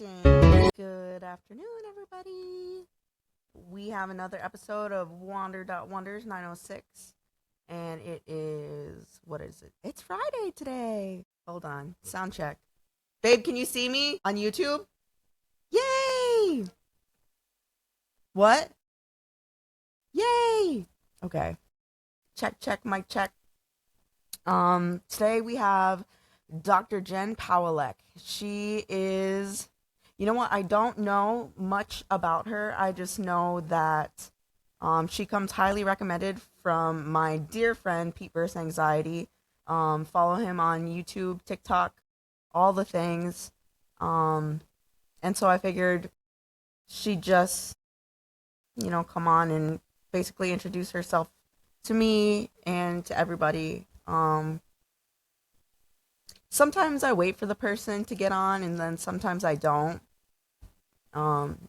action. Good afternoon, everybody. We have another episode of Wonders 906. And it is, what is it? It's Friday today. Hold on. Sound check. Babe, can you see me on YouTube? Yay! What? Yay! Okay. Check, mic check. Today we have Dr. Jen Powelek. She is, you know what? I don't know much about her. I just know that she comes highly recommended from my dear friend petevsanxiety. Follow him on YouTube, TikTok, all the things. And so I figured she'd just, come on and basically introduce herself to me and to everybody. Sometimes I wait for the person to get on, and then sometimes I don't.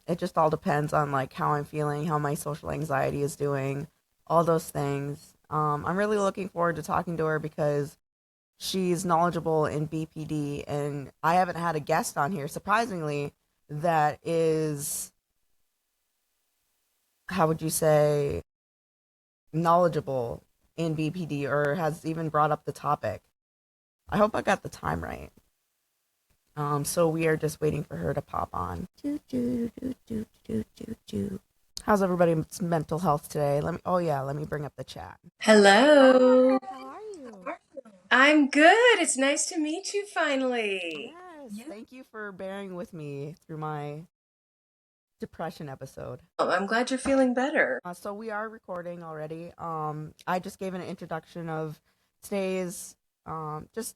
It just all depends on like how I'm feeling, how my social anxiety is doing, all those things. I'm really looking forward to talking to her because she's knowledgeable in BPD, and I haven't had a guest on here, surprisingly, that is, how would you say, knowledgeable in BPD or has even brought up the topic. I hope I got the time right. So we are just waiting for her to pop on. How's everybody's mental health today? Let me bring up the chat. Hello. Hi, how are you? I'm good. It's nice to meet you finally. Yes, thank you for bearing with me through my depression episode. Oh, I'm glad you're feeling better. So we are recording already. I just gave an introduction of today's, just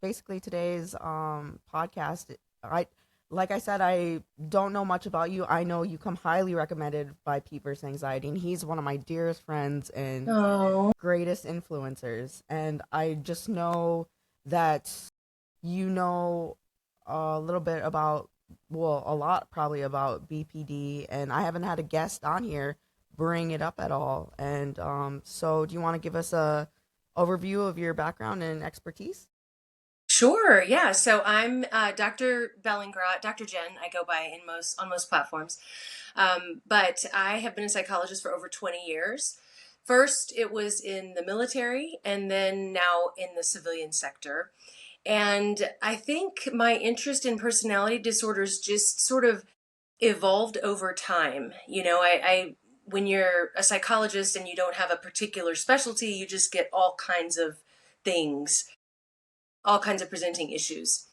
basically today's podcast. I Like I said, I don't know much about you. I know you come highly recommended by Pete vs. Anxiety, and he's one of my dearest friends and Oh, greatest influencers. And I just know that you know a little bit about, well, a lot probably about BPD, and I haven't had a guest on here bring it up at all. And so do you want to give us a overview of your background and expertise? sure. Yeah. So I'm Dr. Bellingrot, Dr. Jen. I go by in most platforms, but I have been a psychologist for over 20 years. First, it was in the military, and then now in the civilian sector. And I think my interest in personality disorders just sort of evolved over time. I when you're a psychologist and you don't have a particular specialty, you just get all kinds of things, all kinds of presenting issues.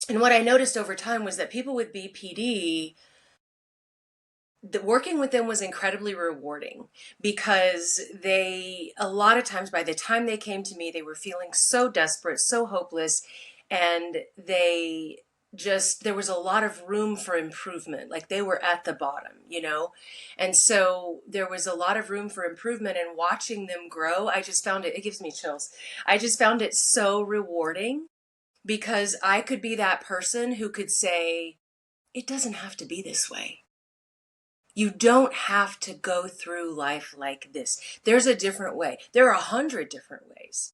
And what I noticed over time was that people with BPD, working with them was incredibly rewarding because a lot of times, by the time they came to me, they were feeling so desperate, so hopeless, and there was a lot of room for improvement. Like they were at the bottom. And so there was a lot of room for improvement, and watching them grow, I just found it gives me chills. I just found it so rewarding because I could be that person who could say, it doesn't have to be this way. You don't have to go through life like this. There's a different way. There are 100 different ways.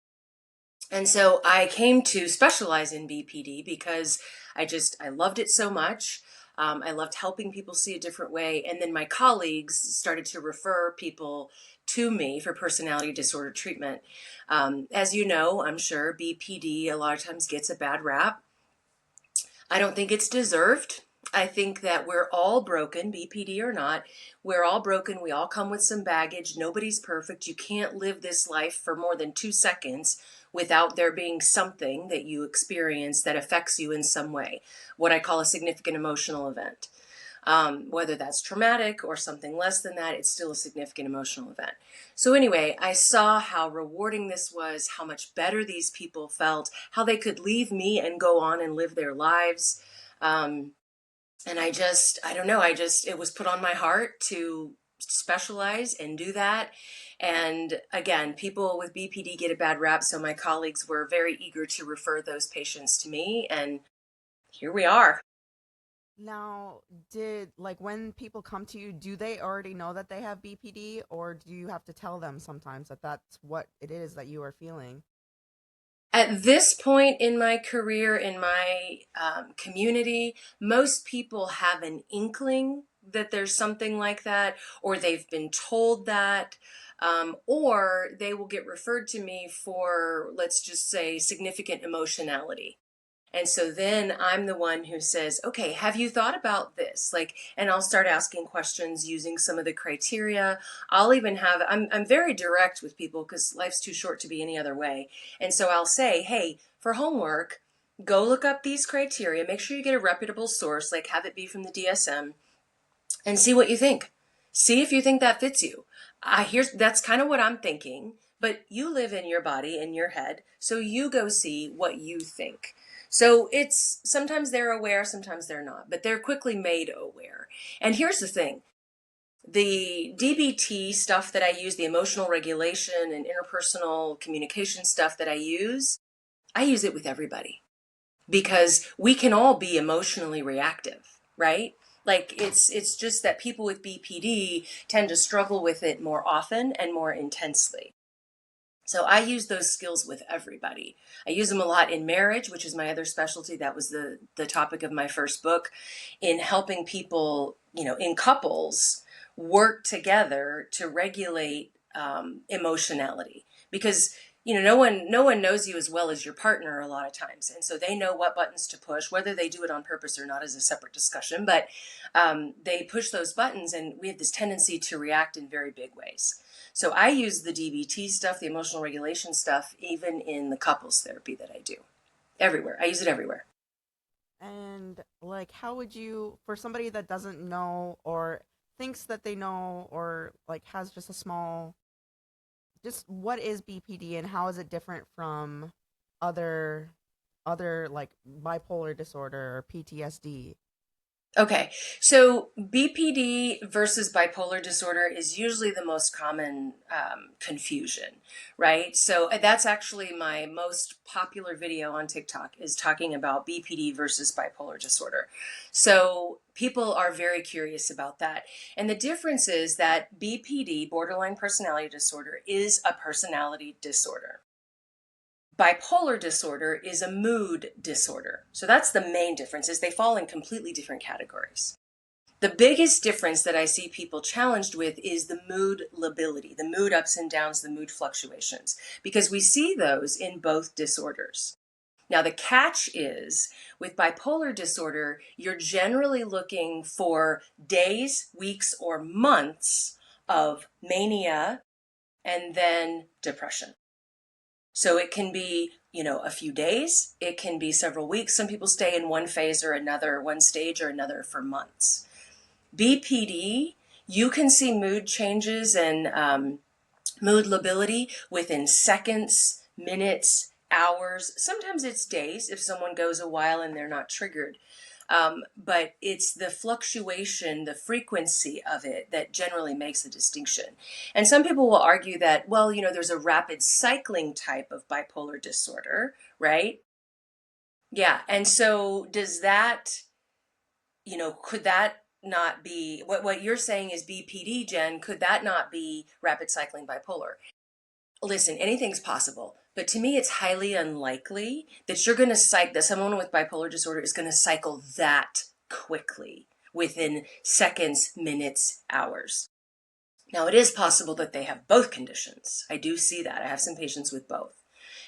And so I came to specialize in BPD because I loved it so much. I loved helping people see a different way. And then my colleagues started to refer people to me for personality disorder treatment. As you know, I'm sure BPD a lot of times gets a bad rap. I don't think it's deserved. I think that we're all broken, BPD or not. We're all broken. We all come with some baggage. Nobody's perfect. You can't live this life for more than 2 seconds without there being something that you experience that affects you in some way, what I call a significant emotional event. Whether that's traumatic or something less than that, it's still a significant emotional event. So anyway, I saw how rewarding this was, how much better these people felt, how they could leave me and go on and live their lives. And I don't know, it was put on my heart to specialize and do that. And again, people with BPD get a bad rap, so my colleagues were very eager to refer those patients to me, and here we are. Now, when people come to you, do they already know that they have BPD, or do you have to tell them sometimes that that's what it is that you are feeling? At this point in my career, in my community, most people have an inkling that there's something like that, or they've been told that, or they will get referred to me for, let's just say, significant emotionality. And so then I'm the one who says, okay, have you thought about this? Like, and I'll start asking questions using some of the criteria. I'll even have, I'm very direct with people because life's too short to be any other way. And so I'll say, hey, for homework, go look up these criteria. Make sure you get a reputable source, like have it be from the DSM, and see what you think. See if you think that fits you. That's kind of what I'm thinking, but you live in your body, in your head, so you go see what you think. So it's sometimes they're aware, sometimes they're not, but they're quickly made aware. And here's the thing. The DBT stuff that I use, the emotional regulation and interpersonal communication stuff that I use it with everybody because we can all be emotionally reactive, right? Like it's just that people with BPD tend to struggle with it more often and more intensely. So I use those skills with everybody. I use them a lot in marriage, which is my other specialty. That was the topic of my first book, in helping people, in couples work together to regulate emotionality. Because no one knows you as well as your partner a lot of times, and so they know what buttons to push. Whether they do it on purpose or not is a separate discussion. But they push those buttons, and we have this tendency to react in very big ways. So I use the DBT stuff, the emotional regulation stuff, even in the couples therapy that I do. Everywhere. I use it everywhere. And like, how would you, for somebody that doesn't know or thinks that they know or like has just a small, just what is BPD and how is it different from other like bipolar disorder or PTSD? Okay, so BPD versus bipolar disorder is usually the most common confusion, right? So that's actually my most popular video on TikTok is talking about BPD versus bipolar disorder. So people are very curious about that. And the difference is that BPD, borderline personality disorder, is a personality disorder. Bipolar disorder is a mood disorder. So that's the main difference, is they fall in completely different categories. The biggest difference that I see people challenged with is the mood lability, the mood ups and downs, the mood fluctuations, because we see those in both disorders. Now, the catch is with bipolar disorder, you're generally looking for days, weeks, or months of mania and then depression. So it can be, a few days, it can be several weeks. Some people stay in one phase or another, one stage or another for months. BPD, you can see mood changes and mood lability within seconds, minutes, hours. Sometimes it's days if someone goes a while and they're not triggered. But it's the fluctuation, the frequency of it that generally makes the distinction. And some people will argue that, well, there's a rapid cycling type of bipolar disorder, right? Yeah. And so does that, could that not be what you're saying is BPD, Jen? Could that not be rapid cycling bipolar? Listen, anything's possible, but to me, it's highly unlikely that you're going to cycle, that someone with bipolar disorder is going to cycle that quickly within seconds, minutes, hours. Now, it is possible that they have both conditions. I do see that. I have some patients with both.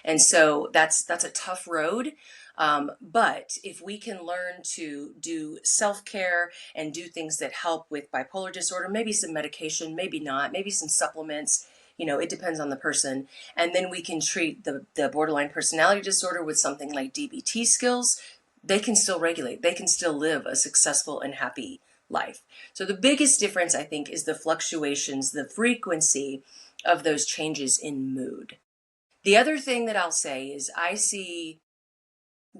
And so that's a tough road. But if we can learn to do self-care and do things that help with bipolar disorder, maybe some medication, maybe not, maybe some supplements, it depends on the person. And then we can treat the borderline personality disorder with something like DBT skills. They can still regulate. They can still live a successful and happy life. So the biggest difference, I think, is the fluctuations, the frequency of those changes in mood. The other thing that I'll say is I see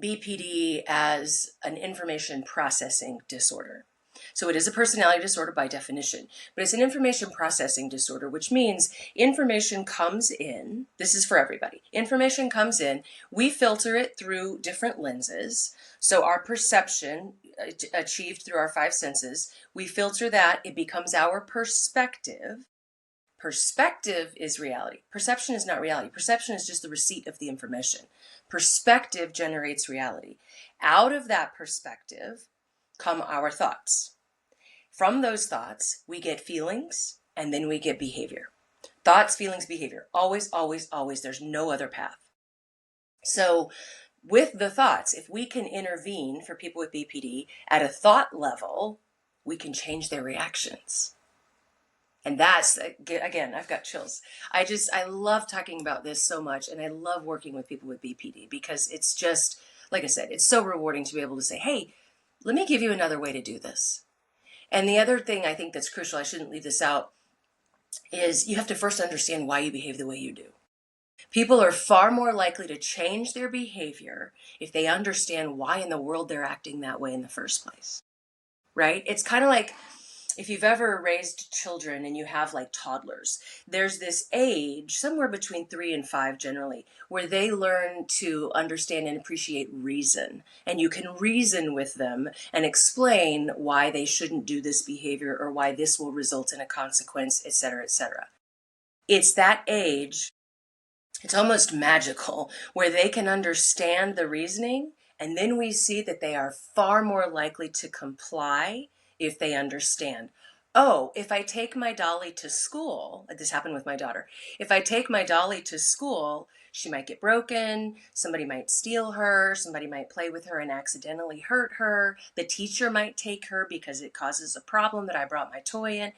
BPD as an information processing disorder. So it is a personality disorder by definition, but it's an information processing disorder, which means information comes in. This is for everybody. Information comes in. We filter it through different lenses. So our perception, achieved through our five senses, we filter that. It becomes our perspective. Perspective is reality. Perception is not reality. Perception is just the receipt of the information. Perspective generates reality. Out of that perspective come our thoughts. From those thoughts, we get feelings and then we get behavior. Thoughts, feelings, behavior. Always, always, always. There's no other path. So, with the thoughts, if we can intervene for people with BPD at a thought level, we can change their reactions. And that's, again, I've got chills. I love talking about this so much. And I love working with people with BPD because it's just, like I said, it's so rewarding to be able to say, hey, let me give you another way to do this. And the other thing I think that's crucial, I shouldn't leave this out, is you have to first understand why you behave the way you do. People are far more likely to change their behavior if they understand why in the world they're acting that way in the first place. Right? It's kind of like if you've ever raised children and you have like toddlers, there's this age, somewhere between 3 and 5 generally, where they learn to understand and appreciate reason. And you can reason with them and explain why they shouldn't do this behavior or why this will result in a consequence, et cetera, et cetera. It's that age, it's almost magical, where they can understand the reasoning, and then we see that they are far more likely to comply if they understand. Oh, if I take my dolly to school, this happened with my daughter. If I take my dolly to school, she might get broken, somebody might steal her, somebody might play with her and accidentally hurt her, the teacher might take her because it causes a problem that I brought my toy in.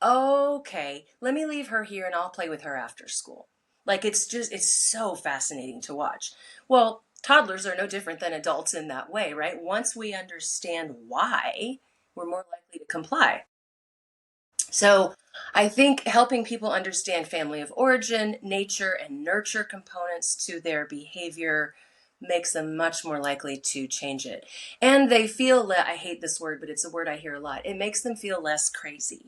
Okay, let me leave her here and I'll play with her after school. Like it's so fascinating to watch. Well, toddlers are no different than adults in that way, right? Once we understand why, we're more likely to comply. So I think helping people understand family of origin, nature, and nurture components to their behavior makes them much more likely to change it. And they feel, I hate this word, but it's a word I hear a lot. It makes them feel less crazy.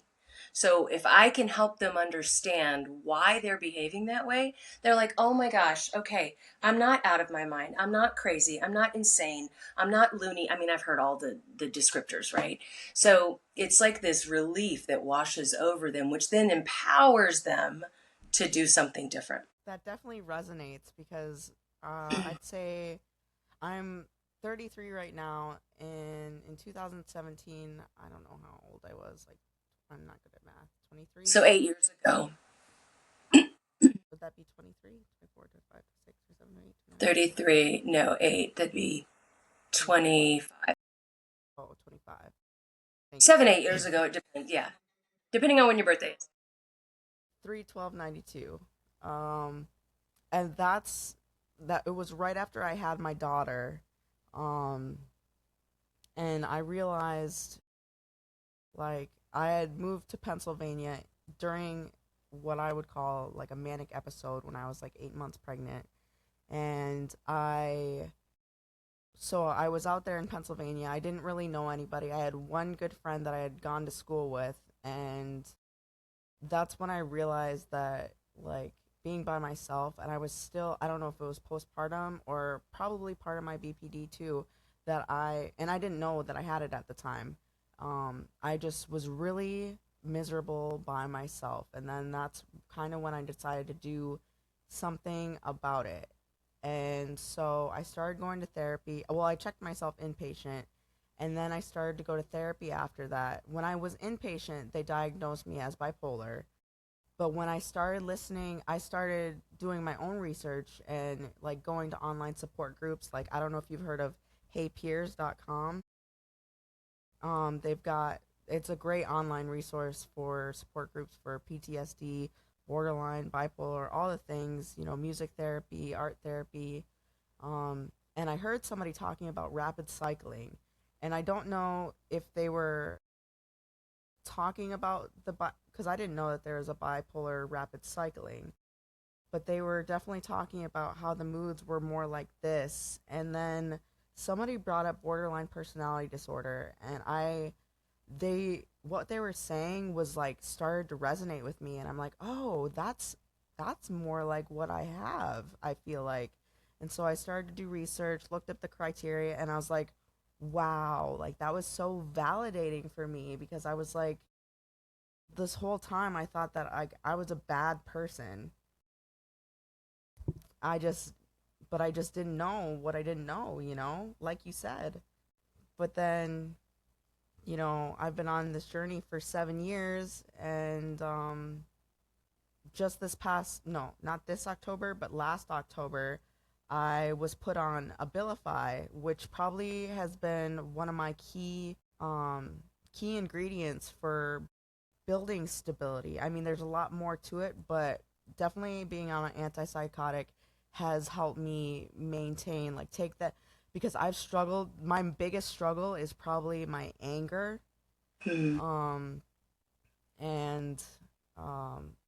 So if I can help them understand why they're behaving that way, they're like, oh my gosh, okay, I'm not out of my mind. I'm not crazy. I'm not insane. I'm not loony. I mean, I've heard all the descriptors, right? So it's like this relief that washes over them, which then empowers them to do something different. That definitely resonates because I'd say I'm 33 right now, and in 2017, I don't know how old I was. Like, I'm not good at math. 23? So 8 years ago, Would that be 23? 24, 25, 26, 27, 28, 29, 33, no, 8, that'd be 24? 25. Oh, 25. Thank you. 7, 8 years ago, it depends, yeah. Depending on when your birthday is. 3/12/92. Um, and that it was right after I had my daughter. Um, and I realized like I had moved to Pennsylvania during what I would call like a manic episode when I was like 8 months pregnant. And I was out there in Pennsylvania. I didn't really know anybody. I had one good friend that I had gone to school with, and that's when I realized that like being by myself, and I was still, I don't know if it was postpartum or probably part of my BPD too, that I didn't know that I had it at the time. I just was really miserable by myself, and then that's kind of when I decided to do something about it. And so I started going to therapy. Well, I checked myself inpatient, and then I started to go to therapy after that. When I was inpatient, they diagnosed me as bipolar. But when I started listening, I started doing my own research and like going to online support groups. Like, I don't know if you've heard of heypeers.com. They've got, it's a great online resource for support groups for PTSD, borderline, bipolar, all the things, music therapy, art therapy. And I heard somebody talking about rapid cycling, and I don't know if they were talking about because I didn't know that there was a bipolar rapid cycling, but they were definitely talking about how the moods were more like this. And then somebody brought up borderline personality disorder, and what they were saying was like started to resonate with me, and I'm like, oh, that's more like what I have, I feel like. And so I started to do research, looked up the criteria, and I was like, wow, like that was so validating for me, because I was like, this whole time I thought that I was a bad person. I just but I just didn't know what I didn't know, like you said. But then, I've been on this journey for 7 years, and just this past no, not this October, but last October, I was put on Abilify, which probably has been one of my key ingredients for building stability. I mean, there's a lot more to it, but definitely being on an antipsychotic has helped me maintain, like, take that, because I've struggled. My biggest struggle is probably my anger. Hmm. Um, and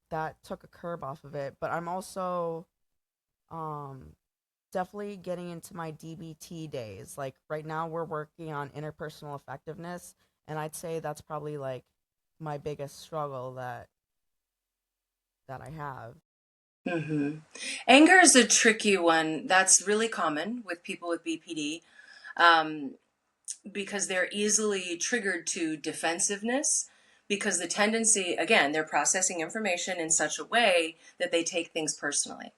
that took a curb off of it. But I'm also um, definitely getting into my DBT days. Like right now, we're working on interpersonal effectiveness, and I'd say that's probably like my biggest struggle that I have. Hmm. Anger is a tricky one. That's really common with people with BPD, um, because they're easily triggered to defensiveness. Because the tendency, again, they're processing information in such a way that they take things personally.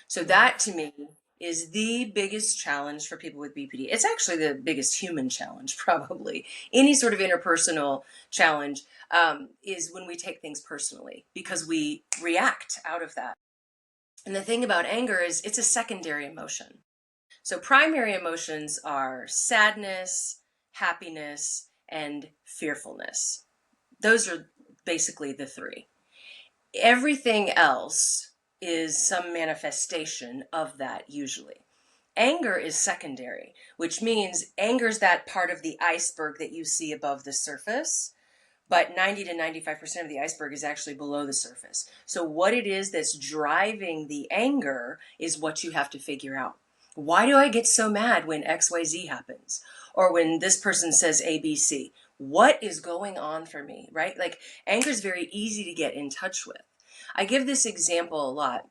So Yeah. that to me is the biggest challenge for people with BPD. It's actually the biggest human challenge, probably. Any sort of interpersonal challenge is when we take things personally because we react out of that. And the thing about anger is it's a secondary emotion. So primary emotions are sadness, happiness, and fearfulness. Those are basically the three. Everything else is some manifestation of that usually. Anger is secondary, which means anger is that part of the iceberg that you see above the surface, but 90 to 95% of the iceberg is actually below the surface. So, what it is that's driving the anger is what you have to figure out. Why do I get so mad when XYZ happens? Or when this person says ABC? What is going on for me, right? Like, anger is very easy to get in touch with. I give this example a lot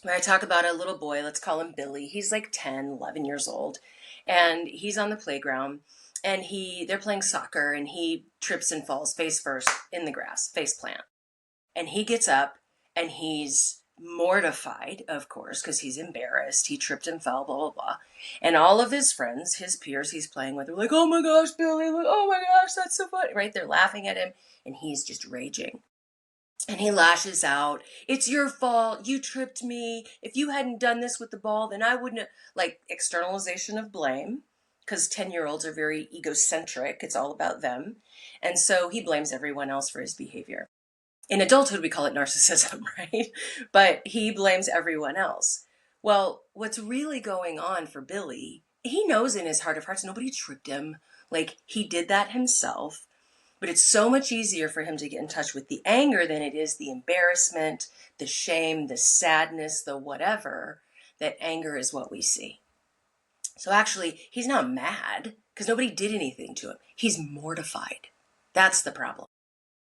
where I talk about a little boy, let's call him Billy. He's like 10, 11 years old, and he's on the playground and they're playing soccer and he trips and falls face first in the grass, face plant. And he gets up and he's mortified, of course, because he's embarrassed. He tripped and fell, blah, blah, blah. And all of his friends, his peers he's playing with, are like, oh my gosh, Billy, like, oh my gosh, that's so funny, right? They're laughing at him and he's just raging. And he lashes out. It's your fault. You tripped me. If you hadn't done this with the ball, then I wouldn't have. Like externalization of blame, because 10-year-olds are very egocentric. It's all about them. And so he blames everyone else for his behavior. In adulthood, we call it narcissism, right? But he blames everyone else. Well, what's really going on for Billy, he knows in his heart of hearts nobody tripped him. Like he did that himself. But it's so much easier for him to get in touch with the anger than it is the embarrassment, the shame, the sadness, the whatever, that anger is what we see. So actually, he's not mad because nobody did anything to him. He's mortified. That's the problem.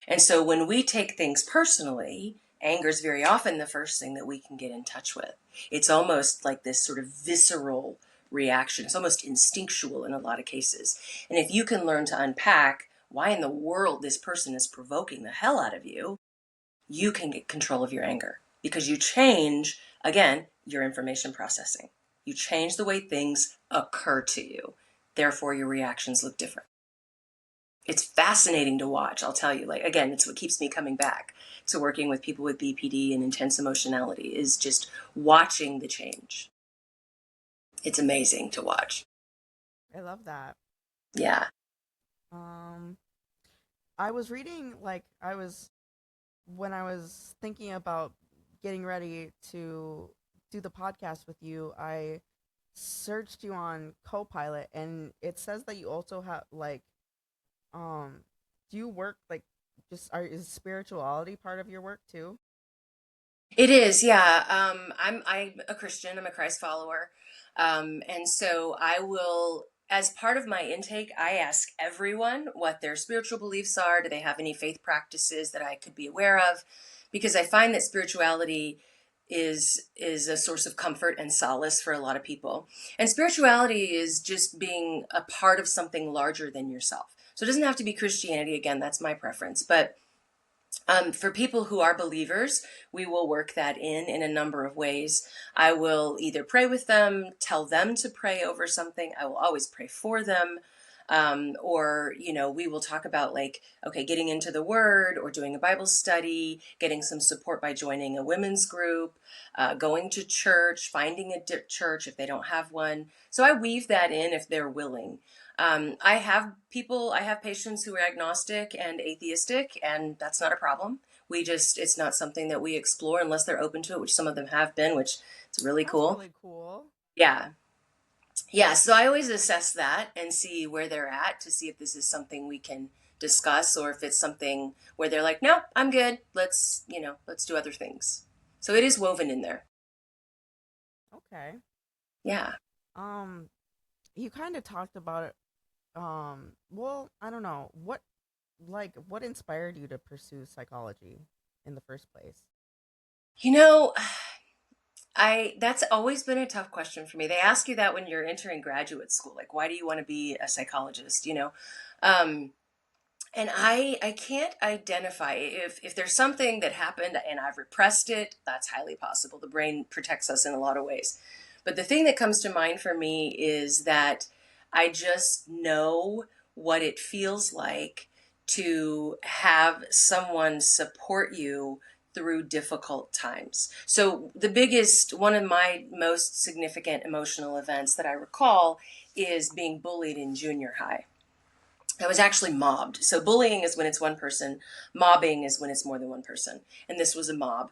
And so when we take things personally, anger is very often the first thing that we can get in touch with. It's almost like this sort of visceral reaction. It's almost instinctual in a lot of cases. And if you can learn to unpack why in the world this person is provoking the hell out of you, you can get control of your anger because you change, again, your information processing. You change the way things occur to you. Therefore, your reactions look different. It's fascinating to watch, I'll tell you. Like, again, it's what keeps me coming back to working with people with BPD and intense emotionality is just watching the change. It's amazing to watch. I love that. Yeah. Um, I was reading, like, when I was thinking about getting ready to do the podcast with you, I searched you on Copilot, and it says that you also have, like, um, do you work, like, is spirituality part of your work too? It is, yeah. I'm a Christian. I'm a Christ follower, and so I will, as part of my intake, I ask everyone what their spiritual beliefs are. Do they have any faith practices that I could be aware of? Because I find that spirituality is a source of comfort and solace for a lot of people, and spirituality is just being a part of something larger than yourself. So it doesn't have to be Christianity. Again, that's my preference, but For people who are believers, we will work that in a number of ways. I will either pray with them, tell them to pray over something. I will always pray for them. Or, we will talk about like, okay, getting into the word or doing a Bible study, getting some support by joining a women's group, going to church, finding a church if they don't have one. So I weave that in if they're willing. I have patients who are agnostic and atheistic, and that's not a problem. It's not something that we explore unless they're open to it, which some of them have been, which is really That's cool. really cool. Yeah. Yeah. So I always assess that and see where they're at to see if this is something we can discuss or if it's something where they're like, no, I'm good. Let's do other things. So it is woven in there. Okay. Yeah. Um, you kind of talked about it. Well, I don't know. What inspired you to pursue psychology in the first place? You know, that's always been a tough question for me. They ask you that when you're entering graduate school, like, why do you want to be a psychologist? Um, and I can't identify if there's something that happened and I've repressed it. That's highly possible. The brain protects us in a lot of ways. But the thing that comes to mind for me is that I just know what it feels like to have someone support you through difficult times. So one of my most significant emotional events that I recall is being bullied in junior high. I was actually mobbed. So bullying is when it's one person, mobbing is when it's more than one person. And this was a mob.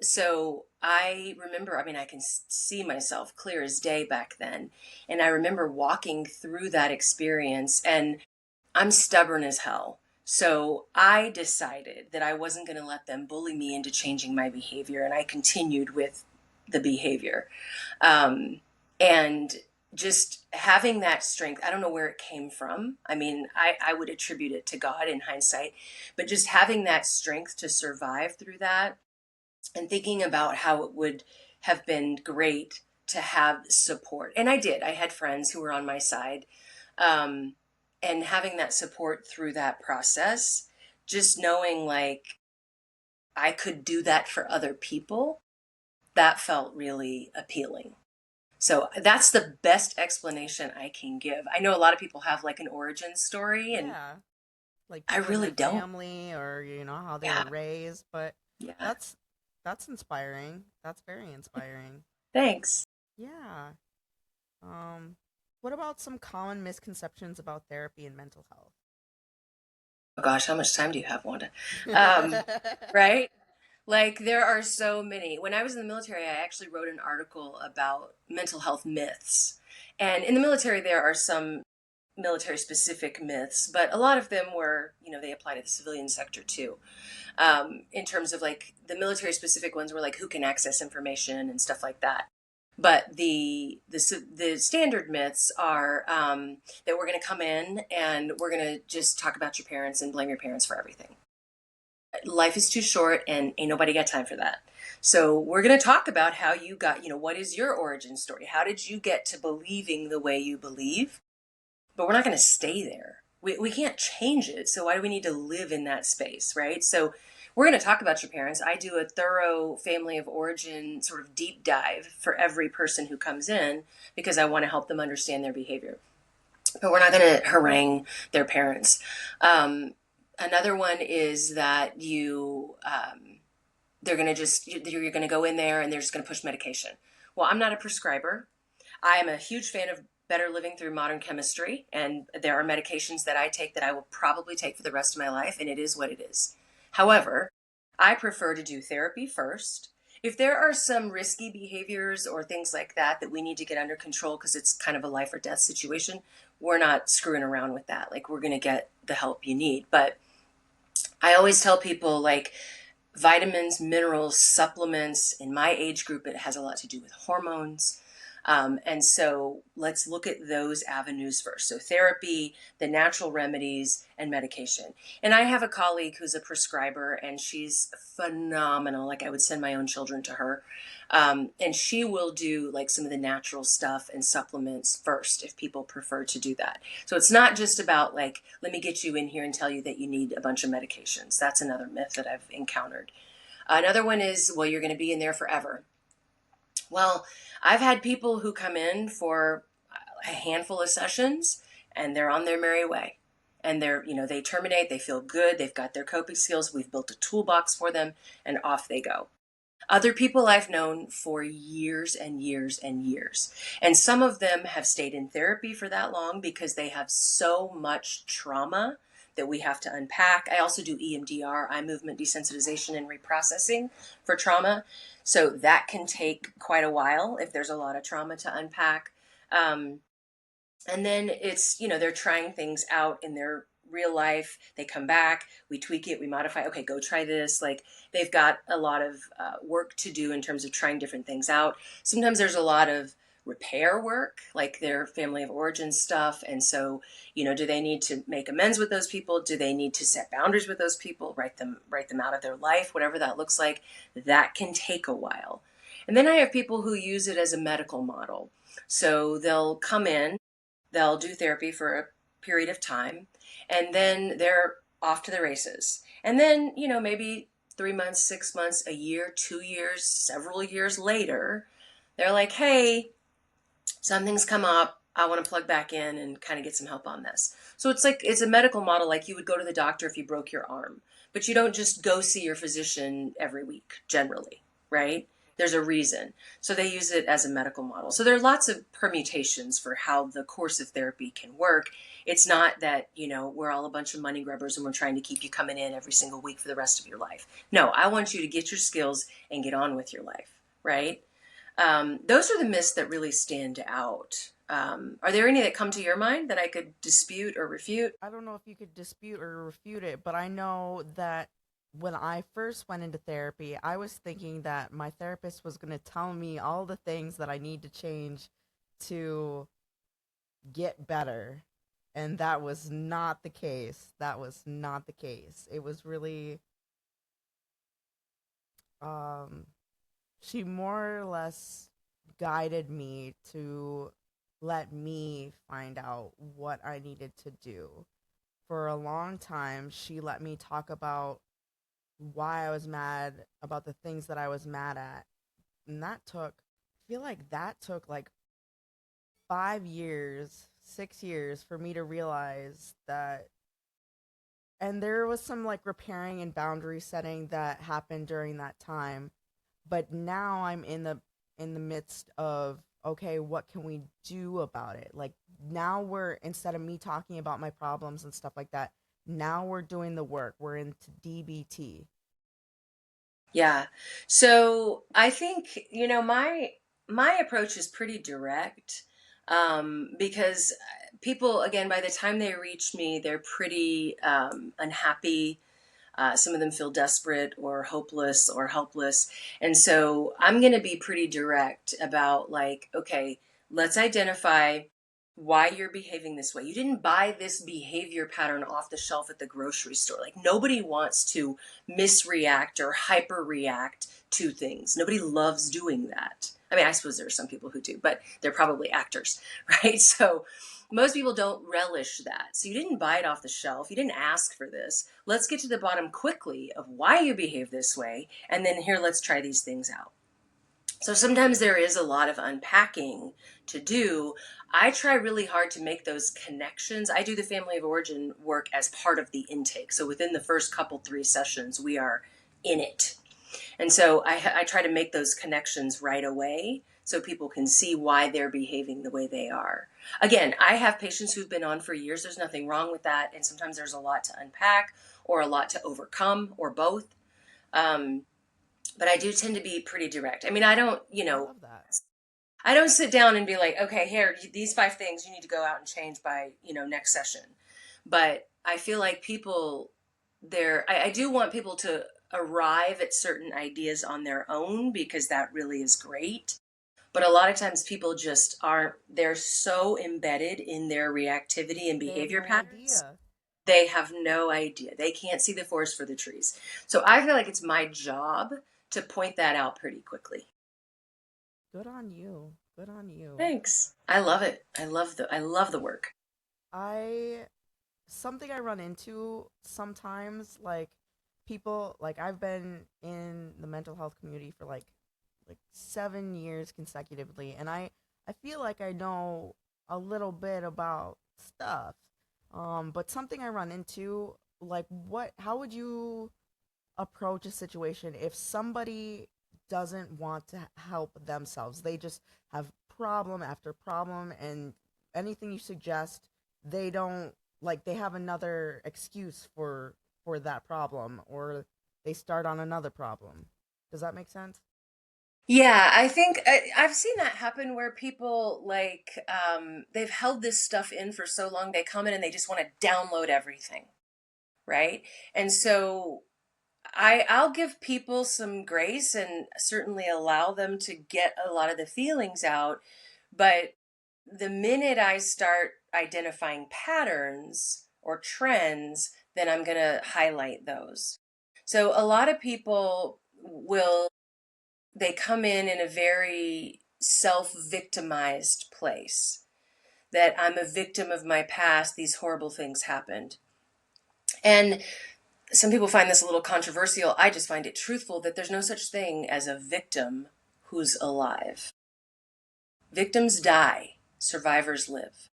So I remember, I mean, I can see myself clear as day back then. And I remember walking through that experience, and I'm stubborn as hell. So I decided that I wasn't going to let them bully me into changing my behavior. And I continued with the behavior. Um, and just having that strength, I don't know where it came from. I mean, I would attribute it to God in hindsight, but just having that strength to survive through that and thinking about how it would have been great to have support. And I did. I had friends who were on my side. Um, and having that support through that process, just knowing like I could do that for other people, that felt really appealing. So that's the best explanation I can give. I know a lot of people have like an origin story, and Yeah, like I people in really their don't. family or how they were Yeah, raised, but yeah. that's that's inspiring. That's very inspiring. Thanks. Yeah. Um, what about some common misconceptions about therapy and mental Oh gosh, how much time do you have, Wanda? Um, health? right? Like there are so many. When I was in the military, I actually wrote an article about mental health myths. And in the military, there are some military specific myths, but a lot of them were, they apply to the civilian sector too. In terms of like the military specific ones were like who can access information and stuff like that. But the standard myths are that we're going to come in and we're going to just talk about your parents and blame your parents for everything. Life is too short and ain't nobody got time for that. So we're going to talk about how you got, what is your origin story? How did you get to believing the way you believe? But we're not going to stay there. We can't change it. So why do we need to live in that space, right? So we're going to talk about your parents. I do a thorough family of origin sort of deep dive for every person who comes in because I want to help them understand their behavior. But we're not going to harangue their parents. Another one is that they're going to you're going to go in there and they're just going to push medication. Well, I'm not a prescriber. I am a huge fan of better living through modern chemistry, and there are medications that I take that I will probably take for the rest of my life, and it is what it is. However, I prefer to do therapy first. If there are some risky behaviors or things like that that we need to get under control because it's kind of a life or death situation, we're not screwing around with that. Like, we're going to get the help you need. But I always tell people, like, vitamins, minerals, supplements, in my age group, it has a lot to do with hormones. And so let's look at those avenues first. So therapy, the natural remedies, and medication. And I have a colleague who's a prescriber, and she's phenomenal. Like I would send my own children to her. And she will do like some of the natural stuff and supplements first if people prefer to do that. So it's not just about like, let me get you in here and tell you that you need a bunch of medications. That's another myth that I've encountered. Another one is, well, you're going to be in there forever. Well, I've had people who come in for a handful of sessions and they're on their merry way. And they terminate, they feel good, they've got their coping skills, we've built a toolbox for them, and off they go. Other people I've known for years and years and years. And some of them have stayed in therapy for that long because they have so much trauma that we have to unpack. I also do EMDR, eye movement desensitization and reprocessing for trauma. So that can take quite a while if there's a lot of trauma to unpack. Um, and then they're trying things out in their real life. They come back, we tweak it, we modify. Okay, go try this. Like they've got a lot of work to do in terms of trying different things out. Sometimes there's a lot of repair work, like their family of origin stuff. And so, do they need to make amends with those people? Do they need to set boundaries with those people, write them out of their life, whatever that looks like? That can take a while. And then I have people who use it as a medical model. So they'll come in, they'll do therapy for a period of time, and then they're off to the races. And then, maybe 3 months, 6 months, a year, 2 years, several years later, they're like, hey, something's come up. I want to plug back in and kind of get some help on this. So it's a medical model like you would go to the doctor if you broke your arm, but you don't just go see your physician every week, generally, right? There's a reason. So they use it as a medical model. So there are lots of permutations for how the course of therapy can work. It's not that, we're all a bunch of money grubbers and we're trying to keep you coming in every single week for the rest of your life. No, I want you to get your skills and get on with your life, right? Those are the myths that really stand out. Are there any that come to your mind that I could dispute or refute? I don't know if you could dispute or refute it, but I know that when I first went into therapy, I was thinking that my therapist was going to tell me all the things that I need to change to get better. And that was not the case. That was not the case. It was really, um, she more or less guided me to let me find out what I needed to do. For a long time, she let me talk about why I was mad about the things that I was mad at. And I feel like that took like 5 years, 6 years for me to realize that. And there was some like repairing and boundary setting that happened during that time. But now I'm in the midst of, okay, what can we do about it? Like now we're, instead of me talking about my problems and stuff like that, now we're doing the work. We're into DBT. Yeah. So I think, my approach is pretty direct, because people, again, by the time they reach me, they're pretty unhappy. Some of them feel desperate or hopeless or helpless. And so I'm going to be pretty direct about, like, okay, let's identify why you're behaving this way. You didn't buy this behavior pattern off the shelf at the grocery store. Like, nobody wants to misreact or hyperreact to things. Nobody loves doing that. I mean, I suppose there are some people who do, but they're probably actors, right? So most people don't relish that. So you didn't buy it off the shelf. You didn't ask for this. Let's get to the bottom quickly of why you behave this way. And then here, let's try these things out. So sometimes there is a lot of unpacking to do. I try really hard to make those connections. I do the family of origin work as part of the intake. So within the first couple, 3 sessions, we are in it. And so I try to make those connections right away so people can see why they're behaving the way they are. Again, I have patients who've been on for years. There's nothing wrong with that. And sometimes there's a lot to unpack or a lot to overcome or both. Um, but I do tend to be pretty direct. I mean, I love that. I don't sit down and be like, okay, here, these 5 things you need to go out and change by, next session. But I feel like people I do want people to arrive at certain ideas on their own because that really is great. But a lot of times people just aren't, they're so embedded in their reactivity and They have behavior no patterns. idea. They have no idea. They can't see the forest for the trees. So I feel like it's my job to point that out pretty quickly. Good on you. Good on you. Thanks. I love it. I love the work. I something I run into sometimes, like people, like I've been in the mental health community for like 7 years consecutively, and I feel like I know a little bit about stuff. But something I run into, like, how would you approach a situation if somebody doesn't want to help themselves? They just have problem after problem, and anything you suggest, they don't like. They have another excuse for that problem, or they start on another problem. Does that make sense? Yeah, I think I've seen that happen where people they've held this stuff in for so long they come in and they just want to download everything, right? And so I'll give people some grace and certainly allow them to get a lot of the feelings out, but the minute I start identifying patterns or trends, then I'm going to highlight those. So a lot of people will, they come in a very self-victimized place, that I'm a victim of my past, these horrible things happened. And some people find this a little controversial. I just find it truthful that there's no such thing as a victim who's alive. Victims die, survivors live.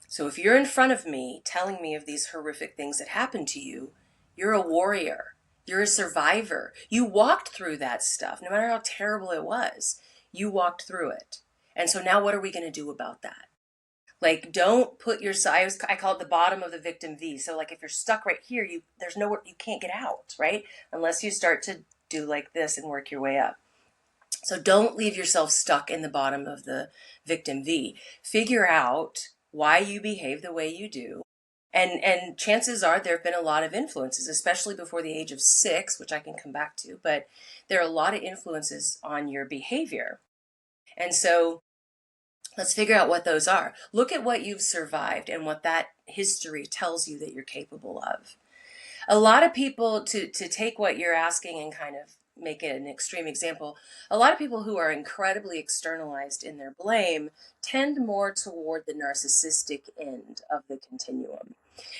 So if you're in front of me telling me of these horrific things that happened to you, you're a warrior. You're a survivor. You walked through that stuff, no matter how terrible it was. You walked through it. And so now what are we going to do about that? Like, don't put your I call it the bottom of the victim V. So like if you're stuck right here, there's nowhere, you can't get out, right? Unless you start to do like this and work your way up. So don't leave yourself stuck in the bottom of the victim V. Figure out why you behave the way you do. And chances are there have been a lot of influences, especially before the age of 6, which I can come back to, but there are a lot of influences on your behavior. And so let's figure out what those are. Look at what you've survived and what that history tells you that you're capable of. A lot of people, to take what you're asking and kind of make it an extreme example, a lot of people who are incredibly externalized in their blame tend more toward the narcissistic end of the continuum.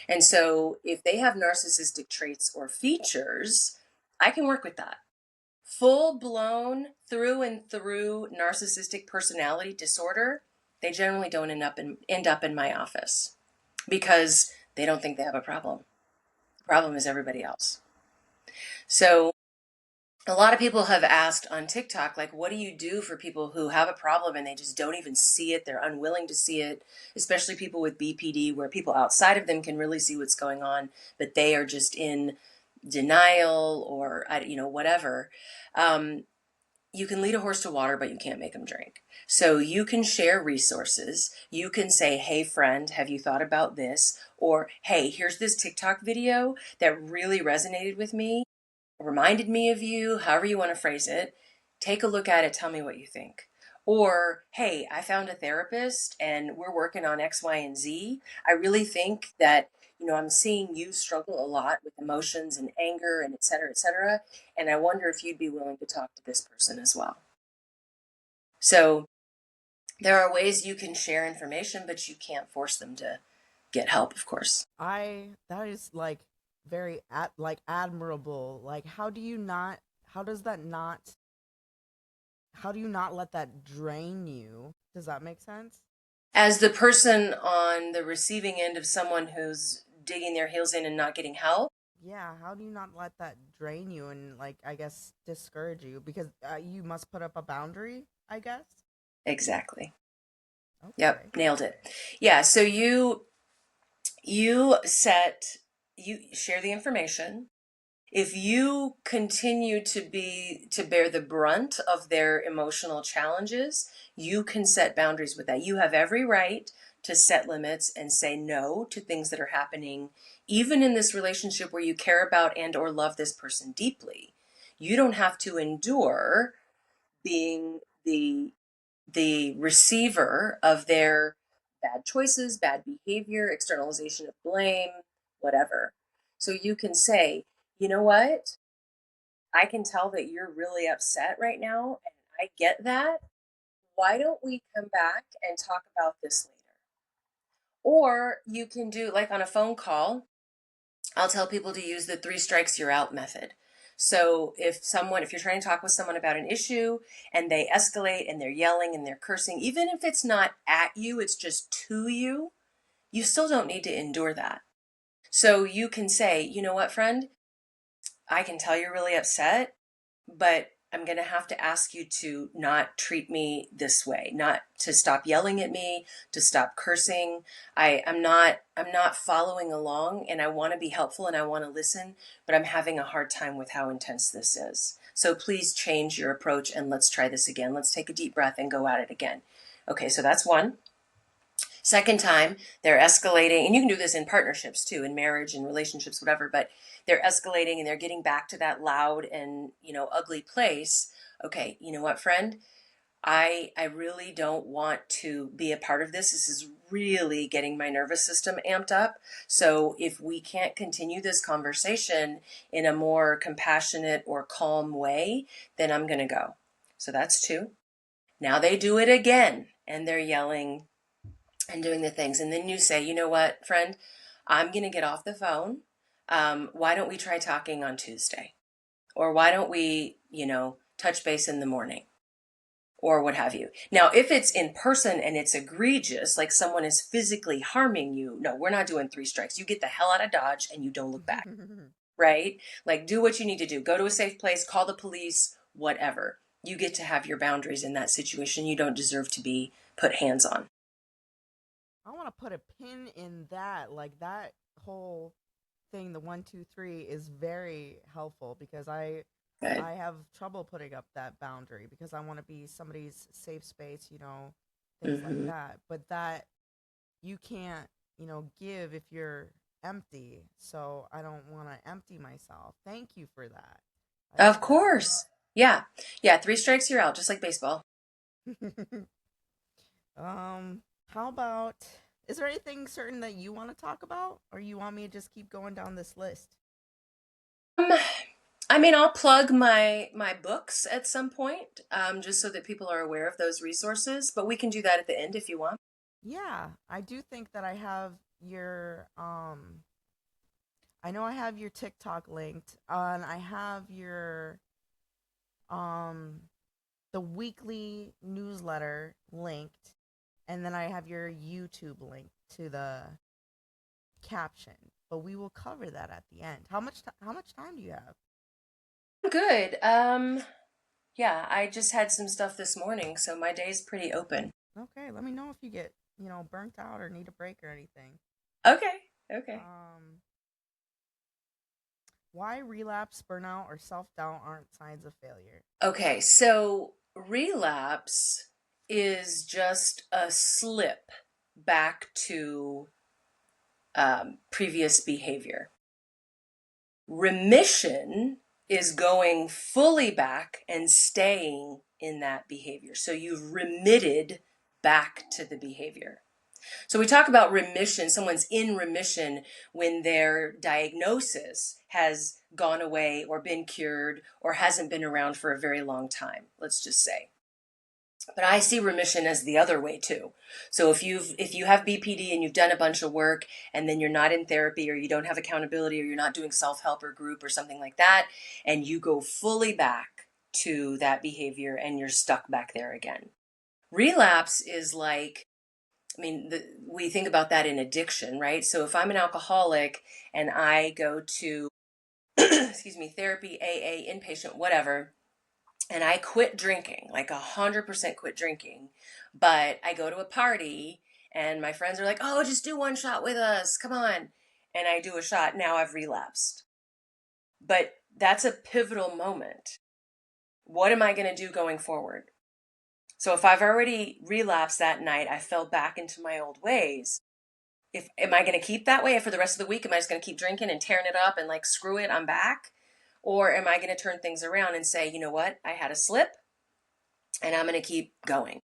And so if they have narcissistic traits or features, I can work with that. Full blown through and through narcissistic personality disorder, they generally don't end up in my office because they don't think they have a problem. The problem is everybody else. So a lot of people have asked on TikTok, like, what do you do for people who have a problem and they just don't even see it? They're unwilling to see it, especially people with BPD, where people outside of them can really see what's going on, but they are just in denial or, whatever. Um, you can lead a horse to water, but you can't make them drink. So you can share resources. You can say, hey, friend, have you thought about this? Or, hey, here's this TikTok video that really resonated with me, reminded me of you, however you want to phrase it. Take a look at it. Tell me what you think. Or, hey, I found a therapist and we're working on X, Y, and Z. I really think that, I'm seeing you struggle a lot with emotions and anger and et cetera, et cetera. And I wonder if you'd be willing to talk to this person as well. So there are ways you can share information, but you can't force them to get help, of course. I That is like very admirable. Like, how does that not how do you not let that drain you? Does that make sense? As the person on the receiving end of someone who's digging their heels in and not getting help. Yeah, how do you not let that drain you and, like, I guess, discourage you? Because you must put up a boundary, I guess. Exactly. Yep, Okay. nailed it. Yeah, so you set you share the information. If you continue to bear the brunt of their emotional challenges, you can set boundaries with that. You have every right to set limits and say no to things that are happening, even in this relationship where you care about and or love this person deeply. You don't have to endure being the the receiver of their bad choices, bad behavior, externalization of blame, whatever. So you can say, you know what? I can tell that you're really upset right now, and I get that. Why don't we come back and talk about this later? Or you can do like on a phone call, I'll tell people to use the three strikes you're out method. So if you're trying to talk with someone about an issue and they escalate and they're yelling and they're cursing, even if it's not at you, it's just to you still don't need to endure that. So you can say, you know what, friend, I can tell you're really upset, but I'm going to have to ask you to not treat me this way, not to stop yelling at me, to stop cursing. I'm not following along, and I want to be helpful and I want to listen, but I'm having a hard time with how intense this is. So please change your approach and let's try this again. Let's take a deep breath and go at it again. Okay, so that's one. Second time, they're escalating, and you can do this in partnerships too, in marriage and relationships, whatever, but they're escalating and they're getting back to that loud and, ugly place. Okay, you know what, friend? I really don't want to be a part of this. This is really getting my nervous system amped up. So if we can't continue this conversation in a more compassionate or calm way, then I'm going to go. So that's two. Now they do it again and they're yelling and doing the things. And then you say, you know what, friend, I'm going to get off the phone. Why don't we try talking on Tuesday? Or why don't we, touch base in the morning? Or what have you. Now, if it's in person and it's egregious, like someone is physically harming you, no, we're not doing three strikes. You get the hell out of Dodge and you don't look back, right? Like, do what you need to do. Go to a safe place, call the police, whatever. You get to have your boundaries in that situation. You don't deserve to be put hands on. I want to put a pin in that. Like that whole thing, the 1, 2, 3 is very helpful because Good. I have trouble putting up that boundary because I want to be somebody's safe space, things like Hmm. that. But that you can't, give if you're empty. So I don't want to empty myself. Thank you for that. I Of love that. course. Yeah. Yeah. Three strikes, you're out, just like baseball. um, how about, is there anything certain that you want to talk about, or you want me to just keep going down this list? Um, I mean, I'll plug my books at some point, just so that people are aware of those resources. But we can do that at the end if you want. Yeah, I do think that I have your I know I have your TikTok linked, and I have your um the weekly newsletter linked, and then I have your YouTube link to the caption. But we will cover that at the end. How much time do you have? Good. Yeah, I just had some stuff this morning, so my day's pretty open. Okay, let me know if you get, burnt out or need a break or anything. Okay. Okay. Um why relapse, burnout, or self-doubt aren't signs of failure? Okay. So relapse is just a slip back to previous behavior. Remission is going fully back and staying in that behavior. So you've remitted back to the behavior. So we talk about remission. Someone's in remission when their diagnosis has gone away or been cured or hasn't been around for a very long time, let's just say. But I see remission as the other way too. So if you have BPD and you've done a bunch of work and then you're not in therapy or you don't have accountability or you're not doing self-help or group or something like that, and you go fully back to that behavior and you're stuck back there again. Relapse is like, I mean, we think about that in addiction, right? So if I'm an alcoholic and I go to excuse me, therapy, AA, inpatient, whatever, and I quit drinking, like 100% quit drinking, but I go to a party and my friends are like, oh, just do one shot with us, come on. And I do a shot, now I've relapsed. But that's a pivotal moment. What am I going to do going forward? So if I've already relapsed that night, I fell back into my old ways. If am I going to keep that way for the rest of the week? Am I just going to keep drinking and tearing it up and like screw it, I'm back? Or am I going to turn things around and say, you know what? I had a slip and I'm going to keep going.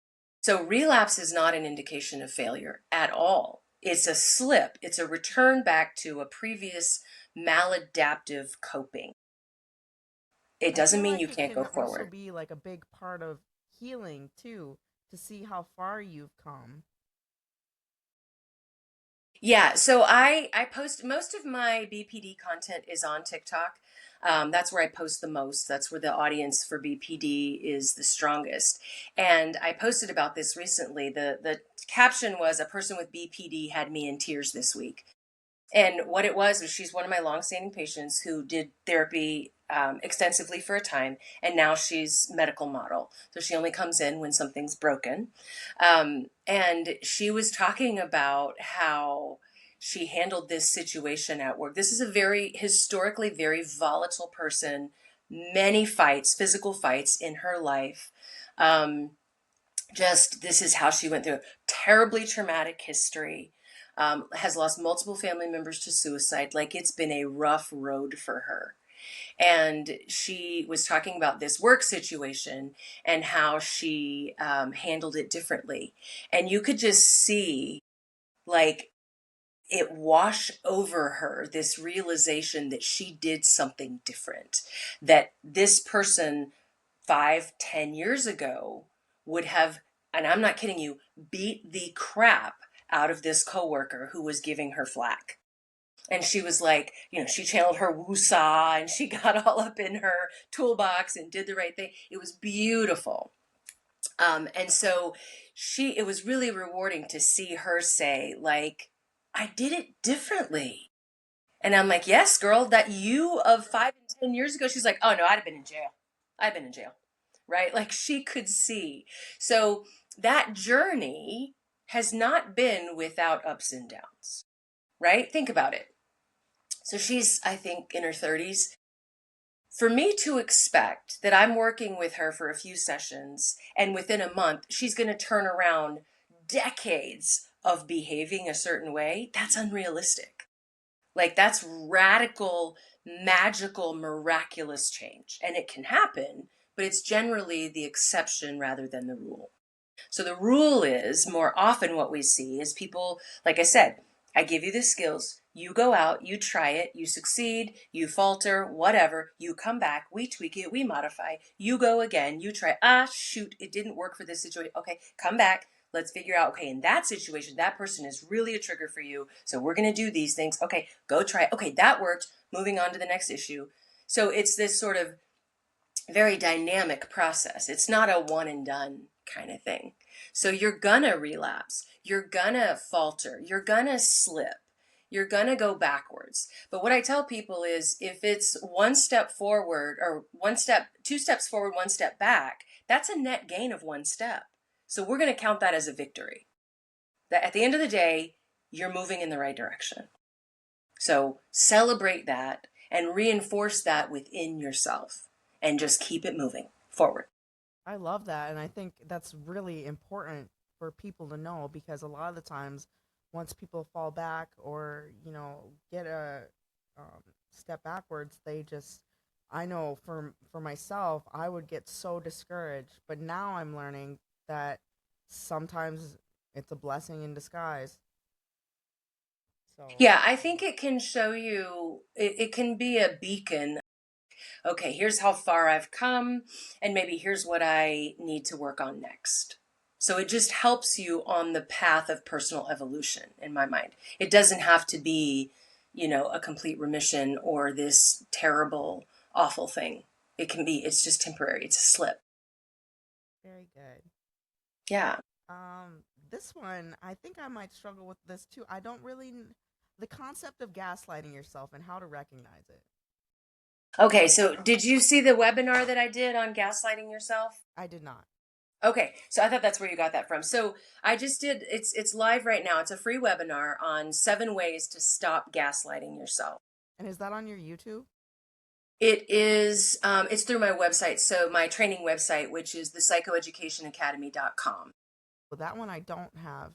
So relapse is not an indication of failure at all. It's a slip. It's a return back to a previous maladaptive coping. It I doesn't feel mean like you it can't can go also forward. be like a big part of healing too, to see how far you've come. Yeah, so I post most of my BPD content is on TikTok. That's where I post the most. That's where the audience for BPD is the strongest. And I posted about this recently. The caption was, "A person with BPD had me in tears this week." And what it was she's one of my longstanding patients who did therapy extensively for a time, and now she's medical model. So she only comes in when something's broken. And she was talking about how she handled this situation at work. This is a very historically very volatile person, many fights, physical fights in her life. Um, just this is how she went through terribly traumatic history, has lost multiple family members to suicide. Like, it's been a rough road for her. And she was talking about this work situation and how she handled it differently. And you could just see, like, it wash over her this realization that she did something different, that this person 5, 10 years ago would have, and I'm not kidding you, beat the crap out of this coworker who was giving her flack. And she was like, she channeled her woo-saw and she got all up in her toolbox and did the right thing. It was beautiful. And so it was really rewarding to see her say, like, I did it differently. And I'm like, yes, girl, that you of 5 and 10 years ago. She's like, oh no, I'd have been in jail. I've been in jail. Right? Like, she could see. So that journey has not been without ups and downs. Right? Think about it. So she's, I think, in her 30s. For me to expect that I'm working with her for a few sessions and within a month she's going to turn around decades of behaving a certain way, that's unrealistic. Like, that's radical, magical, miraculous change. And it can happen, but it's generally the exception rather than the rule. So the rule is, more often what we see is people, like I said, I give you the skills, you go out, you try it, you succeed, you falter, whatever, you come back, we tweak it, we modify, you go again, you try, shoot, it didn't work for this situation. Okay, come back. Let's figure out, okay, in that situation, that person is really a trigger for you. So we're going to do these things. Okay, go try it. Okay, that worked. Moving on to the next issue. So it's this sort of very dynamic process. It's not a one and done kind of thing. So you're gonna relapse, you're gonna falter, you're gonna slip, you're gonna go backwards. But what I tell people is, if it's one step forward or two steps forward, one step back, that's a net gain of one step. So we're gonna count that as a victory. That at the end of the day, you're moving in the right direction. So celebrate that and reinforce that within yourself and just keep it moving forward. I love that, and I think that's really important for people to know, because a lot of the times, once people fall back or get a step backwards, they just. I know for myself, I would get so discouraged, but now I'm learning that sometimes it's a blessing in disguise. So Yeah, I think it can show you, it can be a beacon. Okay, here's how far I've come, and maybe here's what I need to work on next. So it just helps you on the path of personal evolution, in my mind. It doesn't have to be, a complete remission or this terrible, awful thing. It's just temporary, it's a slip. very good. Yeah. Um, this one, I think I might struggle with this too. I don't really the concept of gaslighting yourself and how to recognize it. Okay, so did you see the webinar that I did on gaslighting yourself? I did not. Okay, so I thought that's where you got that from. So I just did, it's live right now. It's a free webinar on 7 ways to stop gaslighting yourself. And is that on your YouTube? It is it's through my website, so my training website, which is the psychoeducationacademy.com. Well, that one I don't have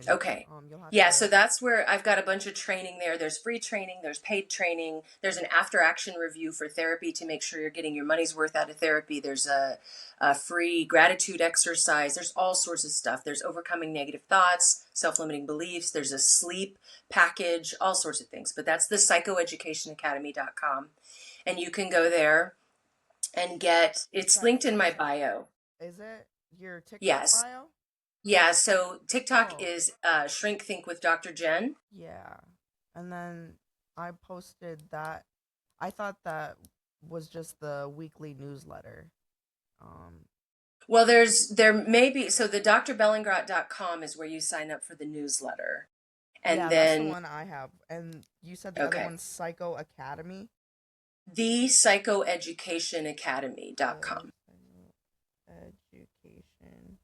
pin. Okay. You'll have Yeah, so to. that's where I've got a bunch of training there. There's free training, there's paid training, there's an after action review for therapy to make sure you're getting your money's worth out of therapy. There's a free gratitude exercise. There's all sorts of stuff. There's overcoming negative thoughts, self limiting beliefs. There's a sleep package, all sorts of things. But that's the psychoeducationacademy.com. And you can go there and get Is it's that linked in I'm my sorry? bio. Is it your TikTok Yes. bio? Yeah, so TikTok Oh, is Shrink Think with Dr. Jen. yeah. And then I posted that. I thought that was just the weekly newsletter. Um, Well, there may be, so the drbellingrot.com is where you sign up for the newsletter. And yeah, that's the then, one I have. And you said the other okay, one's Psycho Academy. the psychoeducationacademy.com. Education.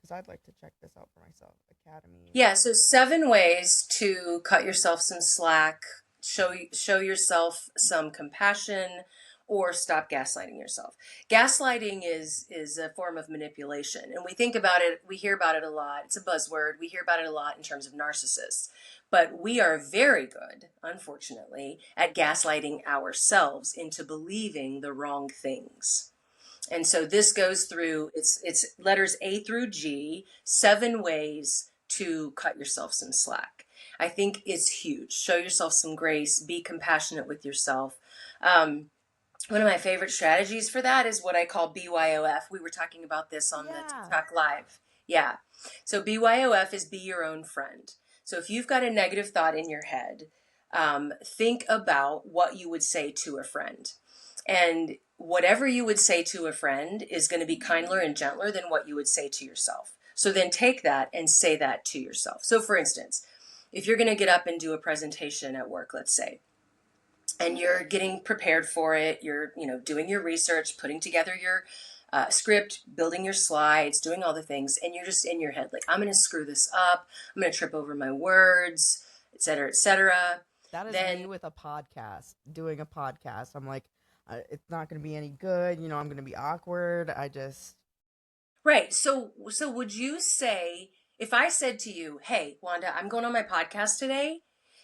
Because I'd like to check this out for myself. Academy. Yeah, so 7 ways to cut yourself some slack, show yourself some compassion, or stop gaslighting yourself. Gaslighting is a form of manipulation, and we think about it, we hear about it a lot. It's a buzzword. We hear about it a lot in terms of narcissists. But we are very good, unfortunately, at gaslighting ourselves into believing the wrong things. And so this goes through it's letters A through G, 7 ways to cut yourself some slack. I think it's huge. Show yourself some grace, be compassionate with yourself. Um, One of my favorite strategies for that is what I call BYOF. We were talking about this on the Yeah. TikTok live. Yeah. So BYOF is be your own friend. So if you've got a negative thought in your head, think about what you would say to a friend. And whatever you would say to a friend is going to be kinder and gentler than what you would say to yourself. So then take that and say that to yourself. So for instance, if you're going to get up and do a presentation at work, let's say, and you're getting prepared for it, you're doing your research, putting together your script, building your slides, doing all the things, and you're just in your head like, I'm going to screw this up, I'm going to trip over my words, etc., etc. That is me Then with a podcast, doing a podcast. I'm like, it's not going to be any good. I'm going to be awkward. I just, right, so would you say, if I said to you, hey Wanda, I'm going on my podcast today